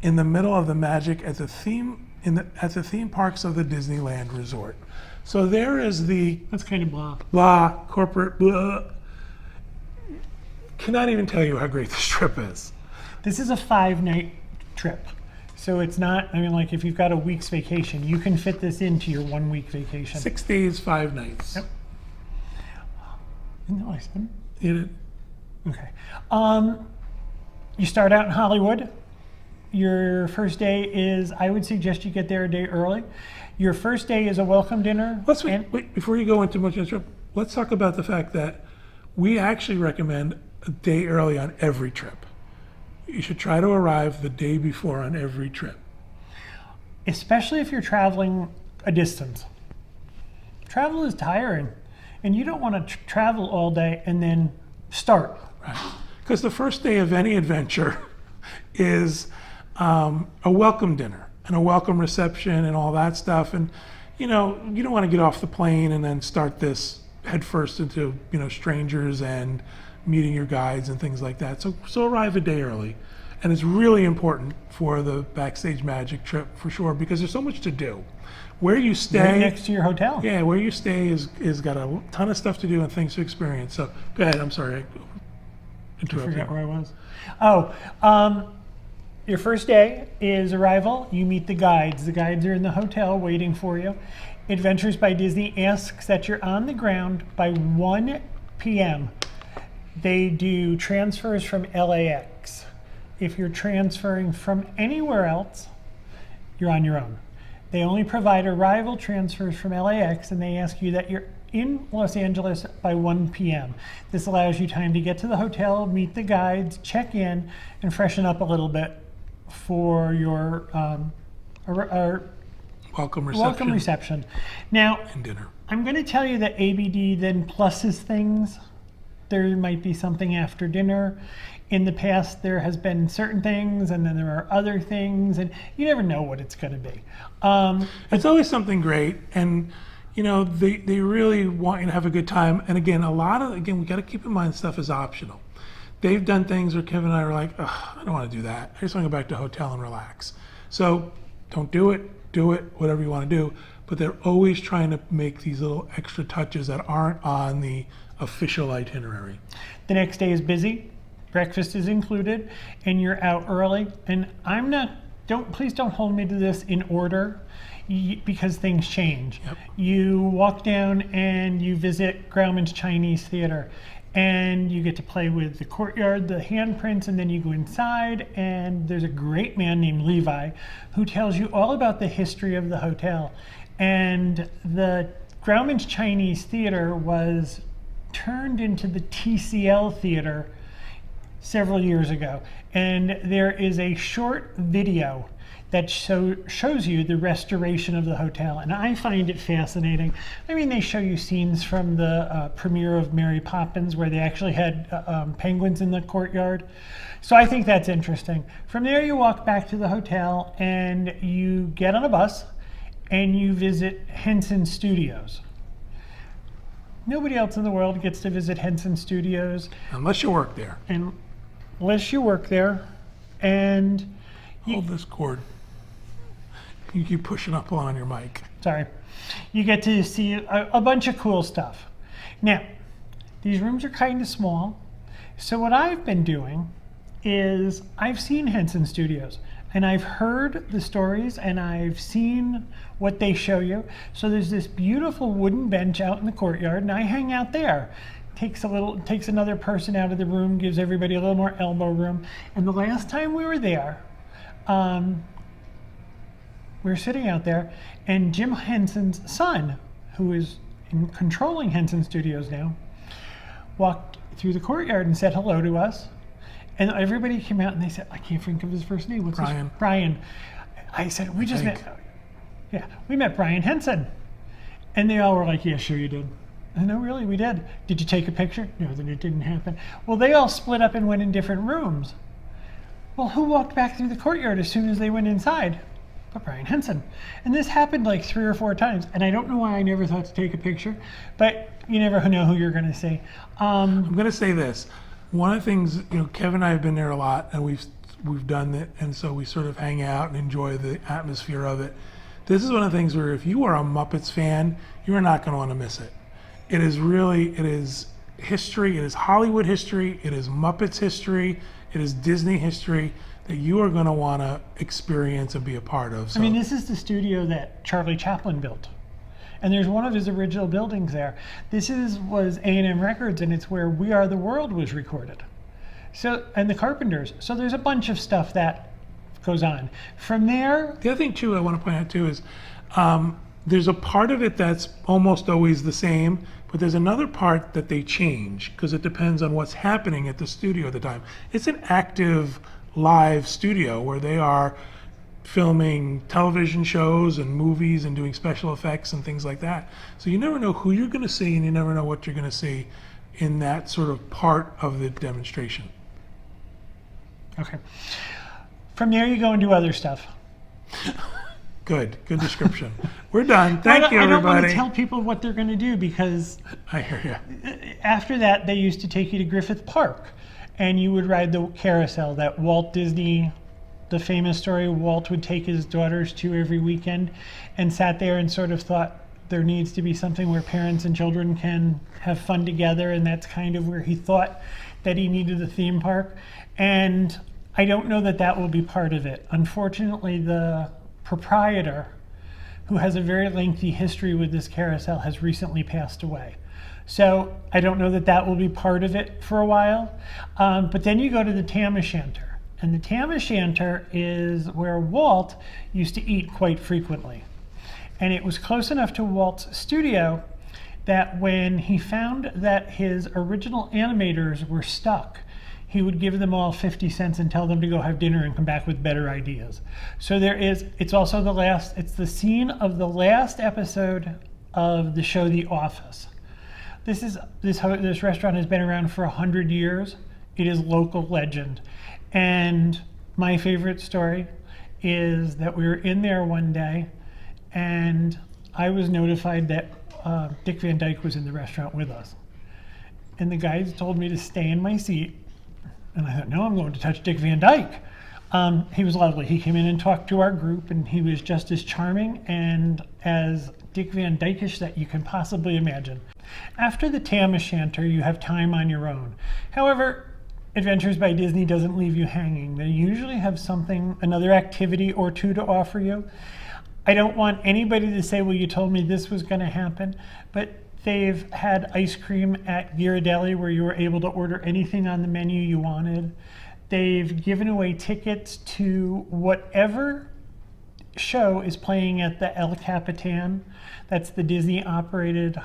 in the middle of the magic at the theme parks of the Disneyland Resort. So there is the That's kind of blah corporate blah. Cannot even tell you how great this trip is. This is a 5-night trip. So it's not, I mean, like if you've got a week's vacation, you can fit this into your 1 week vacation. 6 days, 5 nights. Yep. Isn't that what I said? It, Okay. You start out in Hollywood. Your first day is, I would suggest you get there a day early. Your first day is a welcome dinner. let's wait, before you go into much of the trip, let's talk about the fact that we actually recommend a day early on every trip. You should try to arrive the day before on every trip. Especially if you're traveling a distance. Travel is tiring, and you don't want to travel all day and then start. Right. Because the first day of any adventure is a welcome dinner and a welcome reception and all that stuff. And, you know, you don't want to get off the plane and then start this headfirst into, you know, strangers and meeting your guides and things like that. So arrive a day early. And it's really important for the Backstage Magic trip for sure, because there's so much to do. Where you stay, Right next to your hotel. yeah, where you stay is got a ton of stuff to do and things to experience. So go ahead. I'm sorry, I I interrupted forgot you. where I was. Your first day is arrival. You meet the guides. The guides are in the hotel waiting for you. Adventures by Disney asks that you're on the ground by 1 p.m. They do transfers from LAX. If you're transferring from anywhere else, you're on your own. They only provide arrival transfers from LAX, and they ask you that you're in Los Angeles by 1 p.m. This allows you time to get to the hotel, meet the guides, check in, and freshen up a little bit for your Welcome welcome reception. Now, and dinner. I'm going to tell you that ABD then pluses things. There might be something after dinner. In the past, there has been certain things, and then there are other things, and you never know what it's going to be. It's always something great, and you know they really want you to have a good time. And again, we got to keep in mind stuff is optional. They've done things where Kevin and I are like, I don't want to do that. I just want to go back to a hotel and relax. So don't do it. Do it, whatever you want to do. But they're always trying to make these little extra touches that aren't on the official itinerary. The next day is busy. Breakfast is included, and you're out early. And please don't hold me to this in order, because things change. Yep. You walk down and you visit Grauman's Chinese Theater, and you get to play with the courtyard, the handprints, and then you go inside, and there's a great man named Levi who tells you all about the history of the hotel. And the Grauman's Chinese Theater was turned into the TCL Theater several years ago. And there is a short video that shows you the restoration of the hotel. And I find it fascinating. I mean, they show you scenes from the premiere of Mary Poppins where they actually had penguins in the courtyard. So I think that's interesting. From there, you walk back to the hotel and you get on a bus and you visit Henson Studios. Nobody else in the world gets to visit Henson Studios. Unless you work there. Unless you work there. And Hold this cord. You keep pushing up on your mic. sorry, you get to see a bunch of cool stuff. Now, these rooms are kind of small. So what I've been doing is I've seen Henson Studios and I've heard the stories and I've seen what they show you. So there's this beautiful wooden bench out in the courtyard and I hang out there. takes another person out of the room, gives everybody a little more elbow room. And the last time we were there, we were sitting out there, and Jim Henson's son, who is controlling Henson Studios now, walked through the courtyard and said hello to us. And everybody came out and they said, I can't think of his first name. What's Brian. Brian. I said, we just met. Yeah, we met Brian Henson. And they all were like, yeah, sure you did. I know, really, we did. Did you take a picture? No, then it didn't happen. Well, they all split up and went in different rooms. Well, who walked back through the courtyard as soon as they went inside? But Brian Henson. And this happened like 3 or 4 times. And I don't know why I never thought to take a picture, but you never know who you're going to see. I'm going to say this. One of the things, Kevin and I have been there a lot, and we've done it, and so we sort of hang out and enjoy the atmosphere of it. This is one of the things where if you are a Muppets fan, you are not going to want to miss it. It is history, it is Hollywood history, it is Muppets history, it is Disney history that you are going to want to experience and be a part of. So, I mean, this is the studio that Charlie Chaplin built. And there's one of his original buildings there. Was A&M Records, and it's where We Are the World was recorded. So, and the Carpenters. So there's a bunch of stuff that goes on. From there... The other thing, too, I want to point out, too, is there's a part of it that's almost always the same, but there's another part that they change because it depends on what's happening at the studio at the time. It's an active live studio where they are filming television shows and movies and doing special effects and things like that. So you never know who you're going to see, and you never know what you're going to see in that sort of part of the demonstration. Okay. From there, you go and do other stuff. Good description. We're done. Thank you, everybody. I don't want to tell people what they're going to do because I hear you. After that, they used to take you to Griffith Park, and you would ride the carousel that Walt Disney, the famous story, Walt would take his daughters to every weekend, and sat there and sort of thought there needs to be something where parents and children can have fun together, and that's kind of where he thought that he needed a theme park. And I don't know that that will be part of it. Unfortunately, the proprietor, who has a very lengthy history with this carousel, has recently passed away. So I don't know that that will be part of it for a while. But then you go to the Tam O'Shanter. And the Tam O'Shanter is where Walt used to eat quite frequently. And it was close enough to Walt's studio that when he found that his original animators were stuck, he would give them all 50 cents and tell them to go have dinner and come back with better ideas. So it's also it's the scene of the last episode of the show The Office. This restaurant has been around for 100 years. It is local legend. And my favorite story is that we were in there one day and I was notified that Dick Van Dyke was in the restaurant with us. And the guys told me to stay in my seat. And I thought, no, I'm going to touch Dick Van Dyke. He was lovely. He came in and talked to our group, and he was just as charming and as Dick Van Dyke-ish that you can possibly imagine. After the Tam O'Shanter, you have time on your own. However, Adventures by Disney doesn't leave you hanging. They usually have another activity or two to offer you. I don't want anybody to say, well, you told me this was going to happen, but they've had ice cream at Ghirardelli where you were able to order anything on the menu you wanted. They've given away tickets to whatever show is playing at the El Capitan. That's the Disney-operated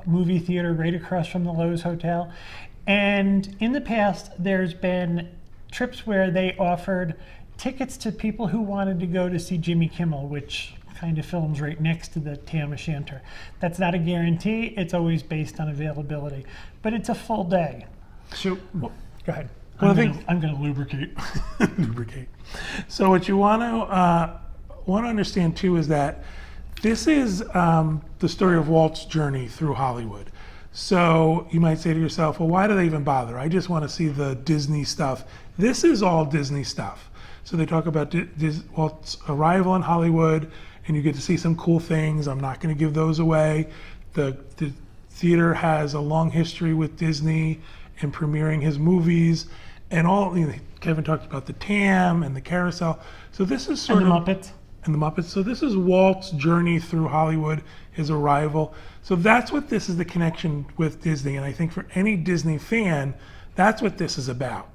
movie theater right across from the Lowe's Hotel. And in the past, there's been trips where they offered tickets to people who wanted to go to see Jimmy Kimmel, which kind of films right next to the Tam O'Shanter. That's not a guarantee. It's always based on availability. But it's a full day. So, go ahead. Well, I'm going to lubricate. Lubricate. So what you want to understand, too, is that this is the story of Walt's journey through Hollywood. So you might say to yourself, well, why do they even bother? I just want to see the Disney stuff. This is all Disney stuff. So they talk about Walt's arrival in Hollywood, and you get to see some cool things. I'm not going to give those away. The theater has a long history with Disney and premiering his movies, and all. Kevin talked about the Tam and the carousel. So this is sort and of the Muppets. and the Muppets. So this is Walt's journey through Hollywood, his arrival. So that's what this is, the connection with Disney. And I think for any Disney fan, that's what this is about.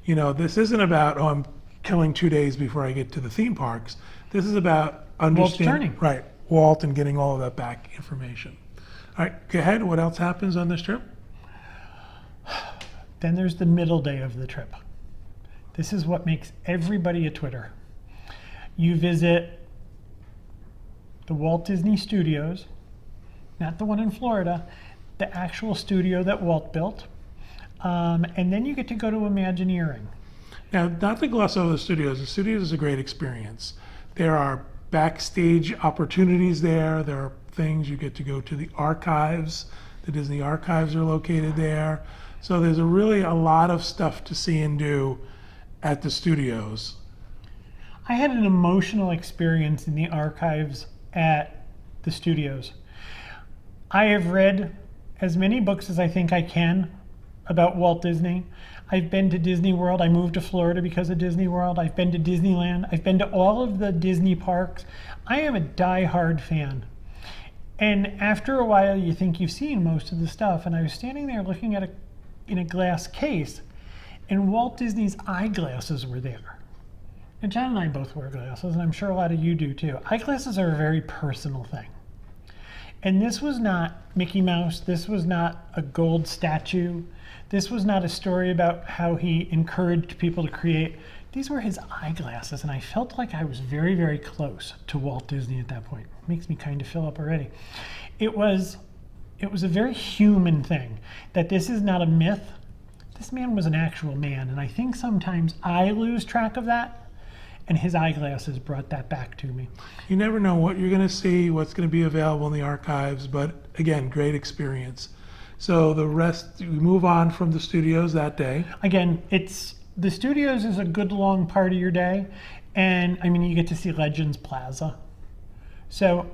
You know, this isn't about, oh, I'm killing 2 days before I get to the theme parks. This is about understanding, journey. right, Walt, and getting all of that back information. All right, go ahead. What else happens on this trip? Then there's the middle day of the trip. This is what makes everybody a Twitter. You visit the Walt Disney Studios, not the one in Florida, the actual studio that Walt built. And then you get to go to Imagineering. Now, not to gloss over the studios. The studios is a great experience. There are backstage opportunities there. There are things you get to go to the archives. The Disney archives are located there. So there's really a lot of stuff to see and do at the studios. I had an emotional experience in the archives at the studios. I have read as many books as I think I can about Walt Disney. I've been to Disney World. I moved to Florida because of Disney World. I've been to Disneyland. I've been to all of the Disney parks. I am a die-hard fan. And after a while, you think you've seen most of the stuff. And I was standing there looking at in a glass case, and Walt Disney's eyeglasses were there. And John and I both wear glasses, and I'm sure a lot of you do too. Eyeglasses are a very personal thing. And this was not Mickey Mouse. This was not a gold statue. This was not a story about how he encouraged people to create. These were his eyeglasses, and I felt like I was very, very close to Walt Disney at that point. It makes me kind of fill up already. It was a very human thing, that this is not a myth. This man was an actual man, and I think sometimes I lose track of that, and his eyeglasses brought that back to me. You never know what you're going to see, what's going to be available in the archives, but again, great experience. So the rest, we move on from the studios that day. Again, the studios is a good long part of your day, and I mean, you get to see Legends Plaza. So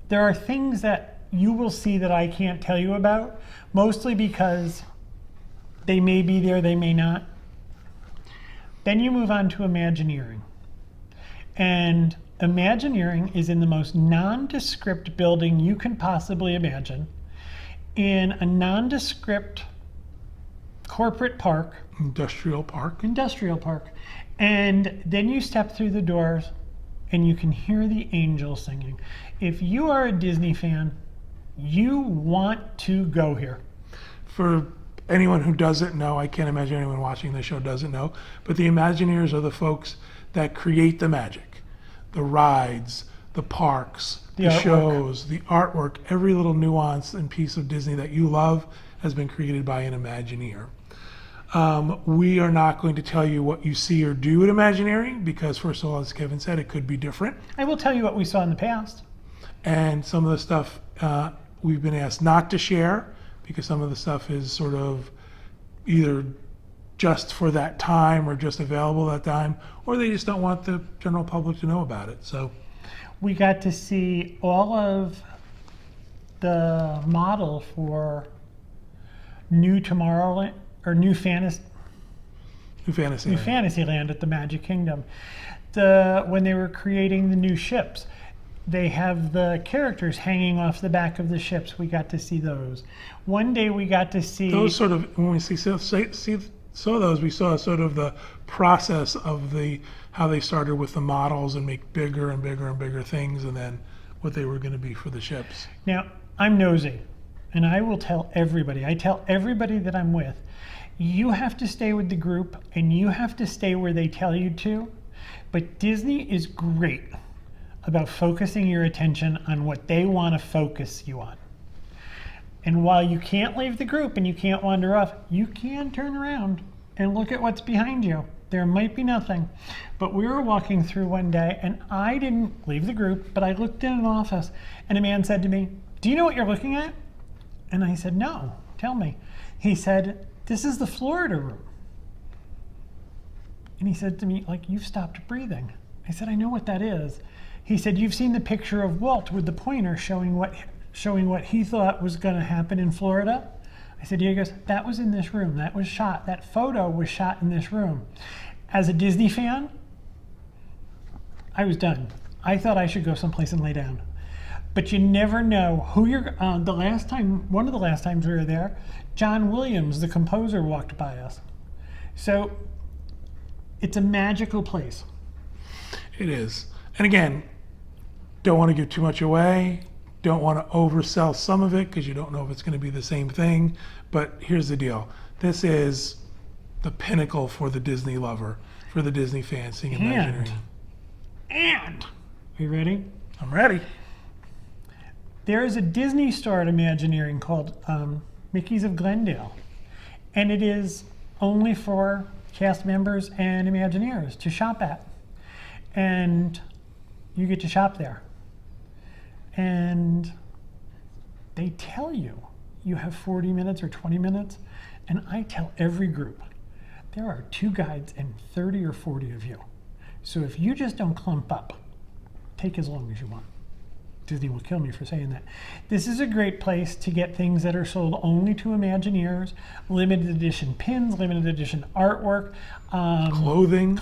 there are things that you will see that I can't tell you about, mostly because they may be there, they may not. Then you move on to Imagineering. And Imagineering is in the most nondescript building you can possibly imagine, in a nondescript corporate park. Industrial park. And then you step through the doors and you can hear the angels singing. If you are a Disney fan, you want to go here. For anyone who doesn't know, I can't imagine anyone watching the show doesn't know, but the Imagineers are the folks that create the magic, the rides, the parks, the shows, the artwork. Every little nuance and piece of Disney that you love has been created by an Imagineer. We are not going to tell you what you see or do at Imagineering because, first of all, as Kevin said, it could be different. I will tell you what we saw in the past. And some of the stuff we've been asked not to share because some of the stuff is sort of either just for that time or just available at that time, or they just don't want the general public to know about it. So we got to see all of the model for New Tomorrowland, or New Fantasyland at the Magic Kingdom. When they were creating the new ships, they have the characters hanging off the back of the ships. We got to see those. One day we got to see those sort of, when we saw those, we saw sort of the process of how they started with the models and make bigger and bigger and bigger things, and then what they were going to be for the ships. Now, I'm nosy, and I will tell everybody. I tell everybody that I'm with, you have to stay with the group, and you have to stay where they tell you to. But Disney is great about focusing your attention on what they want to focus you on. And while you can't leave the group and you can't wander off, you can turn around and look at what's behind you. There might be nothing. But we were walking through one day, and I didn't leave the group, but I looked in an office, and a man said to me, "Do you know what you're looking at?" And I said, "No, tell me." He said, "This is the Florida room." And he said to me, like, "You've stopped breathing." I said, "I know what that is." He said, "You've seen the picture of Walt with the pointer showing what he thought was going to happen in Florida?" I said, "Yeah." He goes, "That was in this room. That photo was shot in this room." As a Disney fan, I was done. I thought I should go someplace and lay down. But you never know who you're. One of the last times we were there, John Williams, the composer, walked by us. So it's a magical place. It is. And again, don't want to give too much away. Don't want to oversell some of it because you don't know if it's going to be the same thing. But here's the deal. This is the pinnacle for the Disney lover, for the Disney fan seeing Imagineering. And, are you ready? I'm ready. There is a Disney store at Imagineering called Mickey's of Glendale. And it is only for cast members and Imagineers to shop at. And you get to shop there. And they tell you you have 40 minutes or 20 minutes. And I tell every group, there are 2 guides and 30 or 40 of you. So if you just don't clump up, take as long as you want. Disney will kill me for saying that. This is a great place to get things that are sold only to Imagineers, limited edition pins, limited edition artwork. Clothing.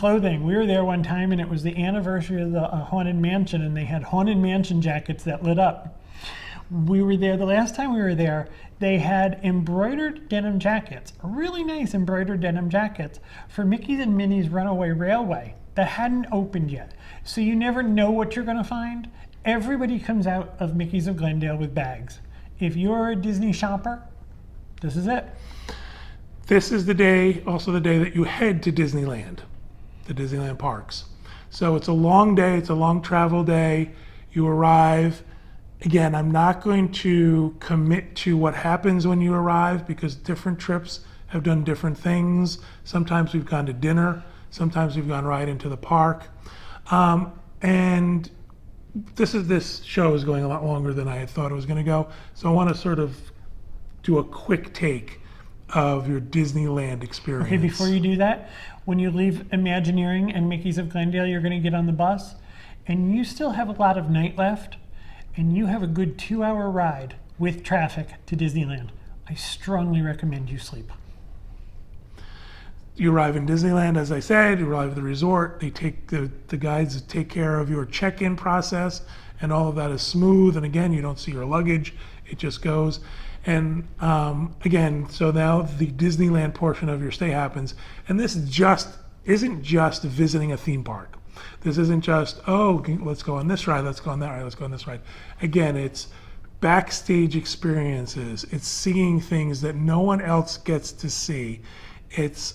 We were there one time and it was the anniversary of the Haunted Mansion and they had Haunted Mansion jackets that lit up. We were there, the last time we were there, they had embroidered denim jackets, really nice embroidered denim jackets for Mickey's and Minnie's Runaway Railway that hadn't opened yet. So you never know what you're gonna find. Everybody comes out of Mickey's of Glendale with bags. If you're a Disney shopper, this is it. This is the day, also the day that you head to Disneyland, the Disneyland parks. So it's a long day, it's a long travel day. You arrive. Again, I'm not going to commit to what happens when you arrive because different trips have done different things. Sometimes we've gone to dinner, sometimes we've gone right into the park. And this show is going a lot longer than I had thought it was going to go. So I want to sort of do a quick take of your Disneyland experience. Okay, before you do that, when you leave Imagineering and Mickey's of Glendale, you're going to get on the bus and you still have a lot of night left and you have a good 2-hour ride with traffic to Disneyland. I strongly recommend you sleep. You arrive in Disneyland, as I said, you arrive at the resort, they take the guides take care of your check-in process, and all of that is smooth, and again, you don't see your luggage, it just goes. And again, so now the Disneyland portion of your stay happens, and this isn't just visiting a theme park. This isn't just, oh, let's go on this ride, let's go on that ride, let's go on this ride. Again, it's backstage experiences, it's seeing things that no one else gets to see. It's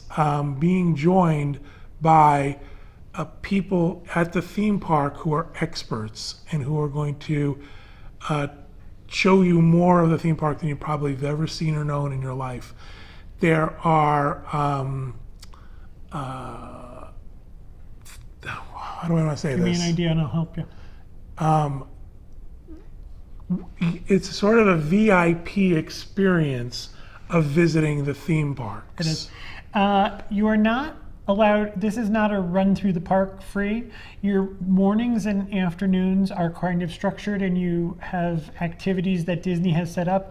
being joined by people at the theme park who are experts and who are going to show you more of the theme park than you probably have ever seen or known in your life. There are, how do I want to say Give this? me an idea and I'll help you. It's sort of a VIP experience of visiting the theme parks. It is. You are not allowed, this is not a run through the park free. Your mornings and afternoons are kind of structured and you have activities that Disney has set up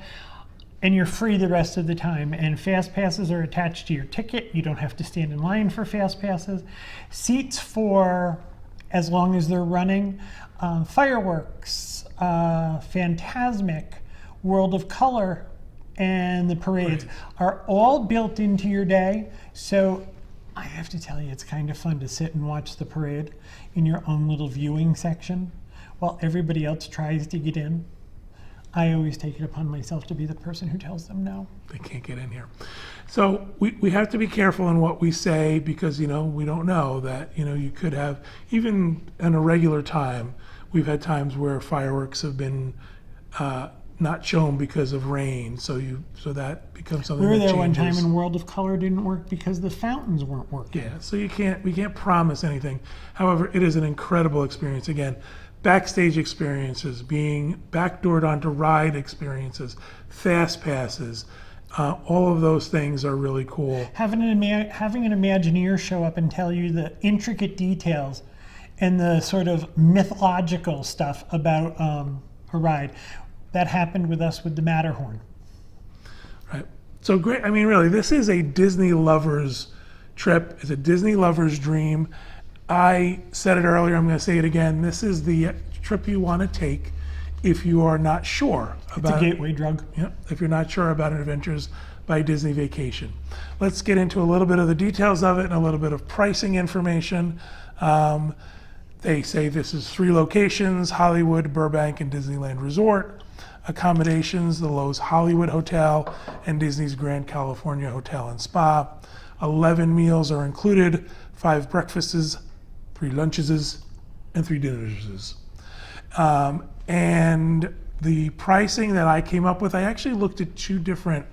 and you're free the rest of the time. And fast passes are attached to your ticket. You don't have to stand in line for fast passes. Seats for as long as they're running. Fireworks, Fantasmic, World of Color, and the parades are all built into your day. So I have to tell you, it's kind of fun to sit and watch the parade in your own little viewing section while everybody else tries to get in. I always take it upon myself to be the person who tells them no. They can't get in here. So we have to be careful in what we say because, we don't know that, you could have, even in a regular time, we've had times where fireworks have been not shown because of rain, so that becomes something. We were that there one changes. time and World of Color didn't work because the fountains weren't working. Yeah, so we can't promise anything. However, it is an incredible experience. Again, backstage experiences, being backdoored onto ride experiences, fast passes, all of those things are really cool. Having an Imagineer show up and tell you the intricate details and the sort of mythological stuff about a ride. That happened with us with the Matterhorn. Right. So great. I mean, really, this is a Disney lover's trip. It's a Disney lover's dream. I said it earlier, I'm going to say it again. This is the trip you want to take if you are not sure It's about a gateway drug. if you're not sure about an Adventures by Disney vacation. Let's get into a little bit of the details of it and a little bit of pricing information. They say this is 3 locations: Hollywood, Burbank, and Disneyland Resort. Accommodations: the Lowe's Hollywood Hotel and Disney's Grand California Hotel and Spa. 11 meals are included: 5 breakfasts, 3 lunches, and 3 dinners. And the pricing that I came up with, I actually looked at 2 different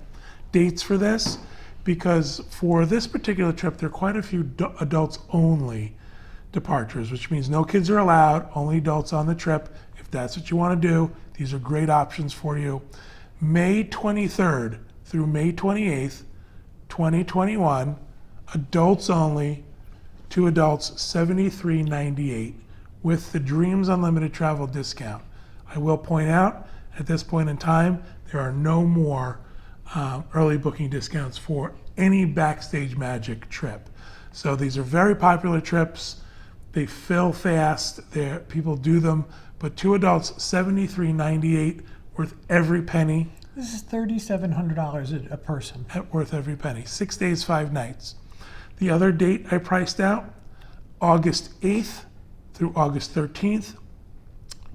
dates for this, because for this particular trip, there are quite a few adults only departures, which means no kids are allowed, only adults on the trip. If that's what you want to do, these are great options for you. May 23rd through May 28th, 2021, adults only, 2 adults, $73.98 with the Dreams Unlimited travel discount. I will point out, at this point in time, there are no more early booking discounts for any Backstage Magic trip. So these are very popular trips. They fill fast. People do them. But 2 adults, $73.98, worth every penny. This is $3,700 a person. Worth every penny. 6 days, 5 nights. The other date I priced out, August 8th through August 13th,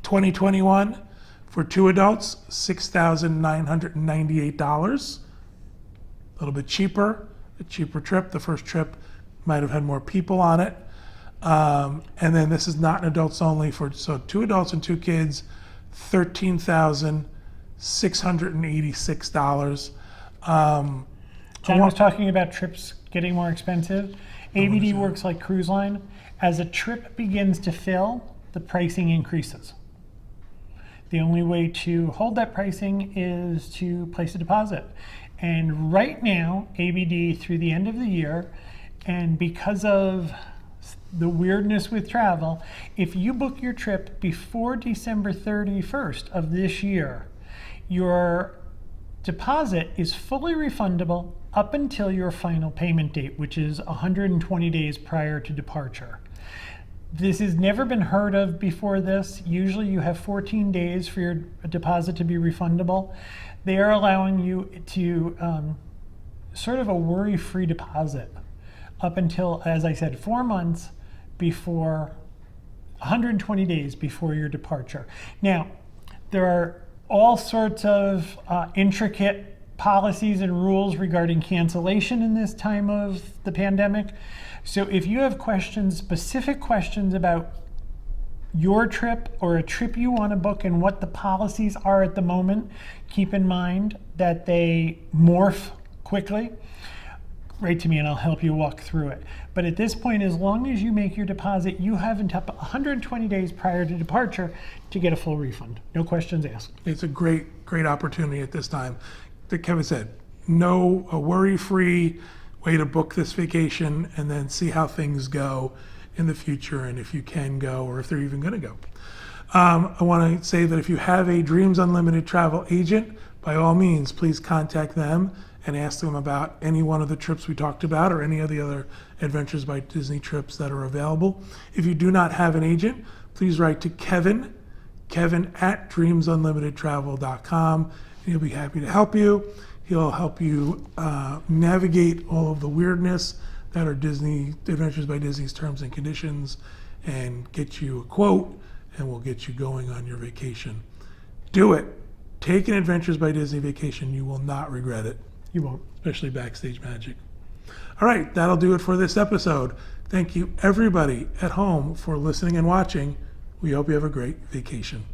2021. For 2 adults, $6,998. A little bit cheaper, a cheaper trip. The first trip might have had more people on it. And then this is not an adults only, so 2 adults and 2 kids, $13,686. John was talking about trips getting more expensive. ABD works like cruise line. As a trip begins to fill, the pricing increases. The only way to hold that pricing is to place a deposit. And right now, ABD through the end of the year, and because of the weirdness with travel, if you book your trip before December 31st of this year, your deposit is fully refundable up until your final payment date, which is 120 days prior to departure. This has never been heard of before this. Usually you have 14 days for your deposit to be refundable. They are allowing you to sort of a worry-free deposit up until, as I said, 4 months before, 120 days before your departure. Now, there are all sorts of intricate policies and rules regarding cancellation in this time of the pandemic. So if you have questions, specific questions about your trip or a trip you want to book and what the policies are at the moment, keep in mind that they morph quickly. Write to me and I'll help you walk through it. But at this point, as long as you make your deposit, you have until 120 days prior to departure to get a full refund. No questions asked. It's a great opportunity at this time. Like Kevin said, no, a worry-free way to book this vacation and then see how things go in the future and if you can go or if they're even going to go. I want to say that if you have a Dreams Unlimited travel agent, by all means, please contact them and ask them about any one of the trips we talked about or any of the other Adventures by Disney trips that are available. If you do not have an agent, please write to Kevin at dreamsunlimitedtravel.com. He'll be happy to help you. He'll help you navigate all of the weirdness that are Disney Adventures by Disney's terms and conditions and get you a quote, and we'll get you going on your vacation. Do it. Take an Adventures by Disney vacation. You will not regret it. You won't. Especially Backstage Magic. All right, that'll do it for this episode. Thank you, everybody at home, for listening and watching. We hope you have a great vacation.